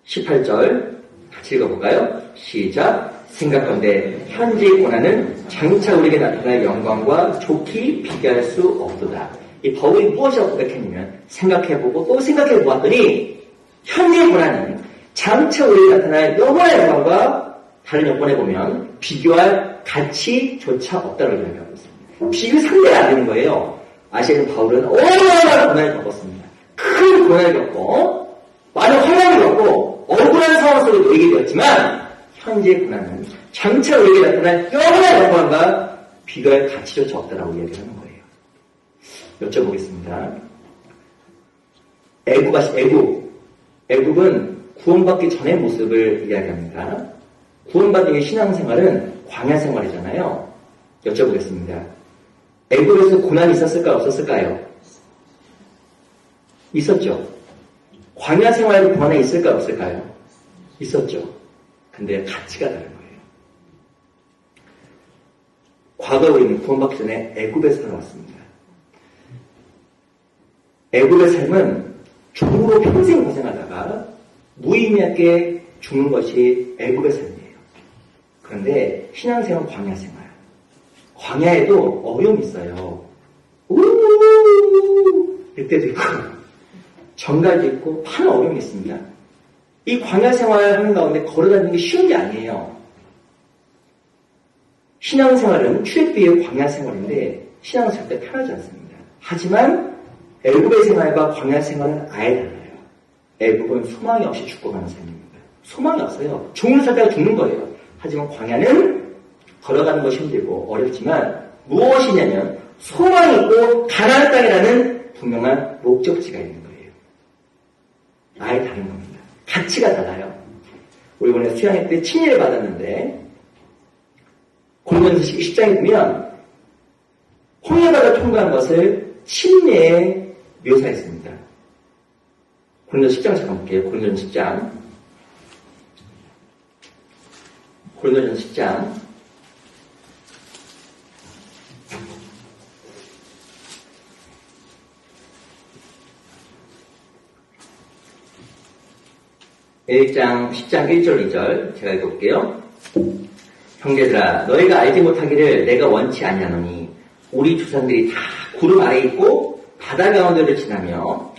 18절 같이 읽어볼까요? 시작. 생각건대 현재의 고난은 장차 우리에게 나타날 영광과 좋게 비교할 수 없도다. 이 바울이 무엇이라고 생각했냐면 생각해보고 또 생각해보았더니 현재의 고난은 장차 우리에게 나타날 영원한 영광과 다른 여건에 보면 비교할 가치조차 없다고 이야기하고 있습니다. 비교 상대가 안 되는 거예요. 아시는 바울은 얼마나 고난을 겪었습니다. 큰 고난을 겪고 많은 환난을 겪고 억울한 상황 속에 놓이게 되었지만 현재의 고난은 장차 우리에게 나타날 영원한 영광과 비교할 가치조차 없다라고 이야기하는 거예요. 여쭤보겠습니다. 애굽은 구원받기 전의 모습을 이야기합니다. 구원받은 후 신앙생활은 광야 생활이잖아요. 여쭤보겠습니다. 애굽에서 고난이 있었을까요? 없었을까요? 있었죠. 광야 생활에도 고난이 있을까요? 없을까요? 있었죠. 근데 가치가 다른 거예요. 과거에 우리는 구원받기 전에 애굽에 살아왔습니다. 애굽의 삶은 종으로 평생 고생하다가 무의미하게 죽는 것이 애굽의 삶이에요. 그런데 신앙생활은 광야생활. 광야에도 어려움이 있어요. 이때도 있고 정갈도 있고 많은 어려움이 있습니다. 이 광야생활 하는 가운데 걸어다니는 게 쉬운 게 아니에요. 신앙생활은 출애굽의 광야생활인데 신앙생활 때 편하지 않습니다. 하지만 애굽의 생활과 광야생활은 아예 달라요. 애굽은 소망이 없이 죽어가는 삶입니다. 소망이 없어요. 종을 살다가 죽는 거예요. 하지만 광야는 걸어가는 것이 힘들고 어렵지만 무엇이냐면 소망이 있고 가나안 땅이라는 분명한 목적지가 있는 거예요. 아예 다른 겁니다. 가치가 달라요. 우리 이번에 수양회 때 친일을 받았는데 고린도전서 10장에 보면 홍해바다 통과한 것을 침례에 묘사했습니다. 고린도전서 10장 잠깐 볼게요. 고린도전서 10장. 고린도전서 10장. (1장) 10장 1절 2절 제가 읽어볼게요. 형제들아 너희가 알지 못하기를 내가 원치 아니하노니 우리 조상들이 다 구름 아래에 있고 바다 가운데를 지나며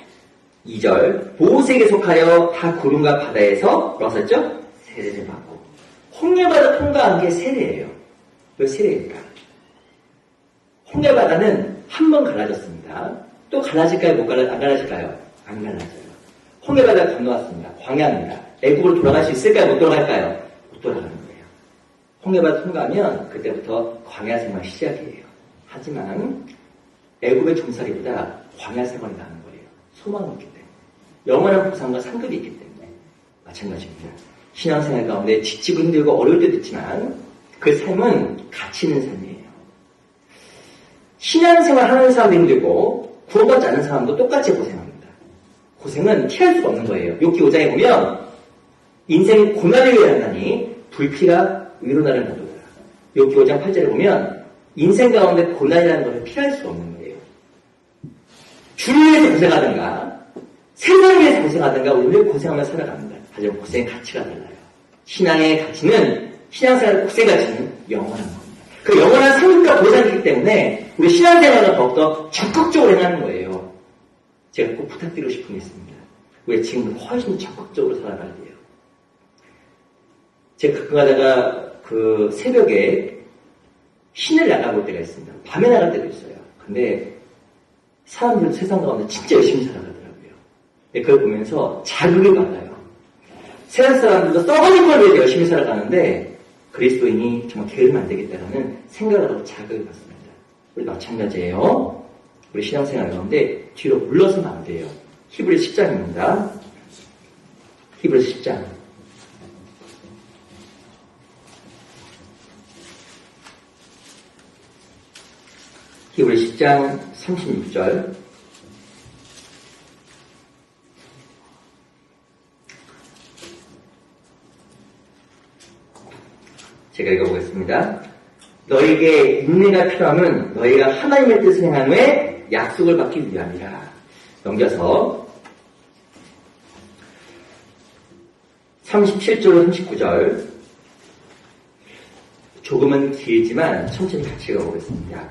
2절 모세에게 속하여 다 구름과 바다에서 뭐라고 썼죠? 세례를 받고 홍해바다 통과한 게 세례예요. 왜 세례일까? 홍해바다는 한 번 갈라졌습니다. 또 갈라질까요? 안 갈라질까요? 안 갈라져요. 홍해바다 건너왔습니다. 광야입니다. 애국으로 돌아갈 수 있을까요? 못 돌아갈까요? 못 돌아가는 거예요. 홍해바다 통과하면 그때부터 광야 생활 시작이에요. 하지만 애국의 종살이보다 광야 생활이 나는 거예요. 소망이 있기 때문에. 영원한 보상과 상급이 있기 때문에. 마찬가지입니다. 신앙생활 가운데 지치고 힘들고 어려울 때도 있지만 그 삶은 가치 있는 삶이에요. 신앙생활 하는 사람도 힘들고 구원받지 않는 사람도 똑같이 고생합니다. 고생은 피할 수가 없는 거예요. 욥기 5장에 보면 인생이 고난을 위해 한다니 불피가 위로 나는 거도다. 욥기 5장 8절에 보면 인생 가운데 고난이라는 것을 피할 수가 없는 거예요. 주를 위해서 고생하든가 세상을 위해서 고생하든가 우리는 고생하며 살아갑니다. 하지만 고생의 가치가 달라요. 신앙의 가치는 신앙생활의 고생 가치는 영원한 겁니다. 그 영원한 상급과 보상이기 때문에 우리 신앙생활을 더욱더 적극적으로 행하는 거예요. 제가 꼭 부탁드리고 싶은 게 있습니다. 우리 지금 훨씬 적극적으로 살아가야 돼요. 제가 가끔 가다가 그 새벽에 신을 나가볼 때가 있습니다. 밤에 나갈 때도 있어요. 근데 사람들 세상 가운데 진짜 열심히 살아가더라고요. 그걸 보면서 자극을 받아요. 세상 사람들도 썩어질 걸 위해 열심히 살아가는데 그리스도인이 정말 게으르면 안 되겠다라는 생각을 하고 자극을 받습니다. 우리 마찬가지예요. 우리 신앙생활 가운데 뒤로 물러서면 안 돼요. 히브리서 10장입니다. 히브리서 10장. 히브리서 10장 36절. 제가 읽어보겠습니다. 너에게 인내가 필요하면 너희가 하나님의 뜻을 행한 후에 약속을 받기 위함이라. 넘겨서 37절 39절 조금은 길지만 천천히 같이 읽어보겠습니다.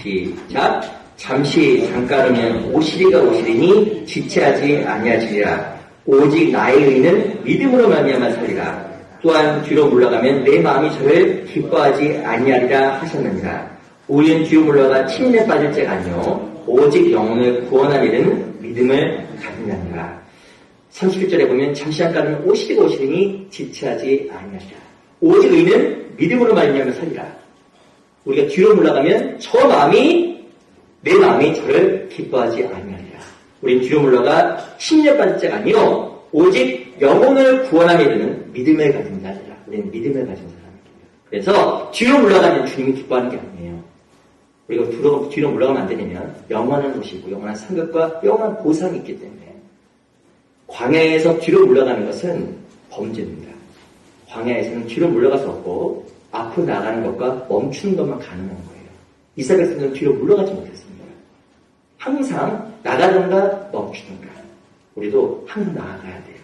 시작. 잠시 잠깐이면 오시리가 오시리니 지체하지 아니하시리라. 오직 나의 의는 믿음으로 말미암아 살리라. 또한 뒤로 물러가면 내 마음이 저를 기뻐하지 아니하리라 하셨느니라. 우리는 뒤로 물러가 침례에 빠질 자가 아니요 오직 영혼을 구원한 일은 믿음을 가진다니라. 31절에 보면 잠시 잠깐은 오시리가 오시리니 지체하지 아니하리라. 오직 의는 믿음으로 말미암아 살리라. 우리가 뒤로 물러가면 내 마음이 저를 기뻐하지 아니하리라. 우리는 뒤로 물러가 침례에 빠질 자가 아니요 오직 영혼을 구원함에 이르는 믿음을 가진 자들이라. 우리는 믿음을 가진 사람입니다. 그래서 뒤로 물러가면 주님이 기뻐하는 게 아니에요. 우리가 뒤로 물러가면 안 되냐면 영원한 곳이 있고 영원한 상급과 영원한 보상이 있기 때문에 광야에서 뒤로 물러가는 것은 범죄입니다. 광야에서는 뒤로 물러갈 수 없고 앞으로 나가는 것과 멈추는 것만 가능한 거예요. 이스라엘 백성들은 뒤로 물러가지 못했습니다. 항상 나가든가 멈추든가. 우리도 항상 나아가야 돼요.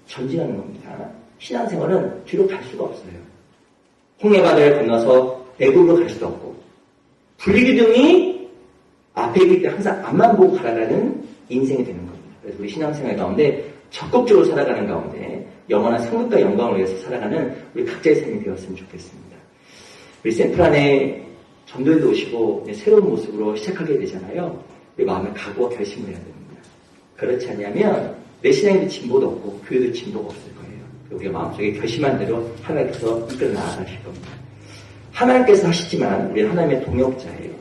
전진하는 겁니다. 신앙생활은 뒤로 갈 수가 없어요. 홍해바다를 건너서 애굽으로 갈 수도 없고 불기둥이 앞에 있기 때문에 항상 앞만 보고 가라가는 인생이 되는 겁니다. 그래서 우리 신앙생활 가운데 적극적으로 살아가는 가운데 영원한 상급과 영광을 위해서 살아가는 우리 각자의 삶이 되었으면 좋겠습니다. 우리 샘플 안에 전도에도 오시고 새로운 모습으로 시작하게 되잖아요. 우리 마음의 각오와 결심을 해야 됩니다. 그렇지 않으면 내 신앙에도 진보도 없고 교회도 진보가 없을 거예요. 우리가 마음속에 결심한 대로 하나님께서 이끌어 나아가실 겁니다. 하나님께서 하시지만 우리는 하나님의 동역자예요.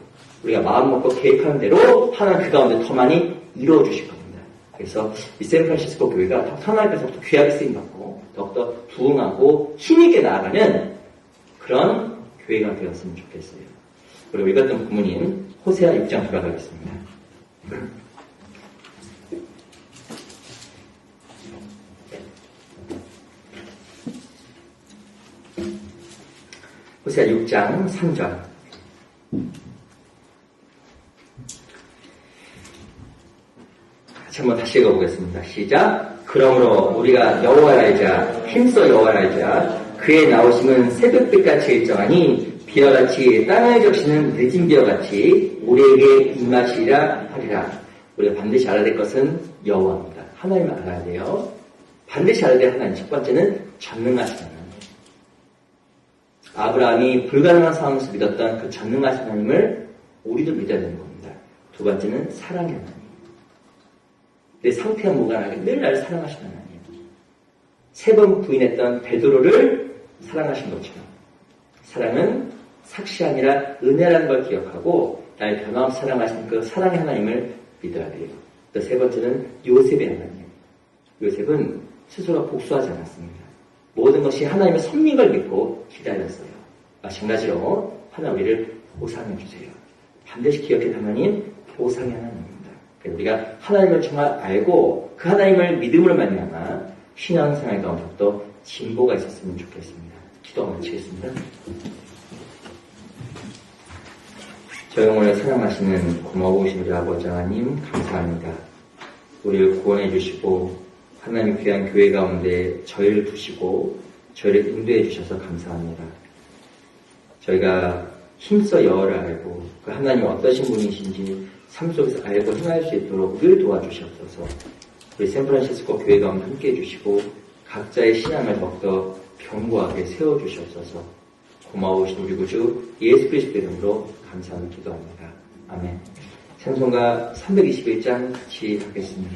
우리가 마음 먹고 계획하는 대로 하나님 그 가운데 더 많이 이루어 주실 겁니다. 그래서 이 샌프란시스코 교회가 더 하나님께서부터 귀하게 쓰임받고 더욱더 부흥하고 힘있게 나아가는 그런 교회가 되었으면 좋겠어요. 우리가 읽었던 본문인 호세아 6장 돌아가겠습니다. 호세아 6장 3절. 한번 다시 읽어보겠습니다. 시작. 그러므로 우리가 여호와를 알자, 힘써 여호와를 알자. 그의 나오심은 새벽빛같이 일정하니 비와 같이 땅을 적시는 늦은 비와 같이 우리에게 임하시리라 하리라. 우리가 반드시 알아야 될 것은 여호와입니다. 하나님을 알아야 돼요. 반드시 알아야 될 하나님. 첫 번째는 전능하신 하나님. 아브라함이 불가능한 상황에서 믿었던 그 전능하신 하나님을 우리도 믿어야 되는 겁니다. 두 번째는 사랑의 하나님. 내 상태와 무관하게 늘 나를 사랑하신 하나님. 세 번 부인했던 베드로를 사랑하신 것처럼 사랑은 삭시 아니라 은혜라는 걸 기억하고 나를 변함없이 사랑하신 그 사랑의 하나님을 믿어야 돼요. 또 세 번째는 요셉의 하나님. 요셉은 스스로가 복수하지 않았습니다. 모든 것이 하나님의 섭리인 걸 믿고 기다렸어요. 마찬가지로 하나님 우리를 보상해 주세요. 반드시 기억해 하나님 보상의 하나님입니다. 우리가 하나님을 정말 알고 그 하나님을 믿음으로 말미암아 신앙생활 가운데 또 진보가 있었으면 좋겠습니다. 기도하고 마치겠습니다. 저희 영혼을 사랑하시는 고마우신 우리 아버지 하나님 감사합니다. 우리를 구원해 주시고 하나님 귀한 교회 가운데 저희를 두시고 저희를 인도해 주셔서 감사합니다. 저희가 힘써 여호를 알고 그 하나님 어떠신 분이신지 삶 속에서 알고 행할 수 있도록 늘 도와주시옵소서. 우리 샌프란시스코 교회 가운데 함께해 주시고 각자의 신앙을 더욱더 견고하게 세워주시옵소서. 고마우신 우리 구주 예수 그리스도의 이름으로 감사하며 기도합니다. 아멘. 찬송가 321장 같이 하겠습니다.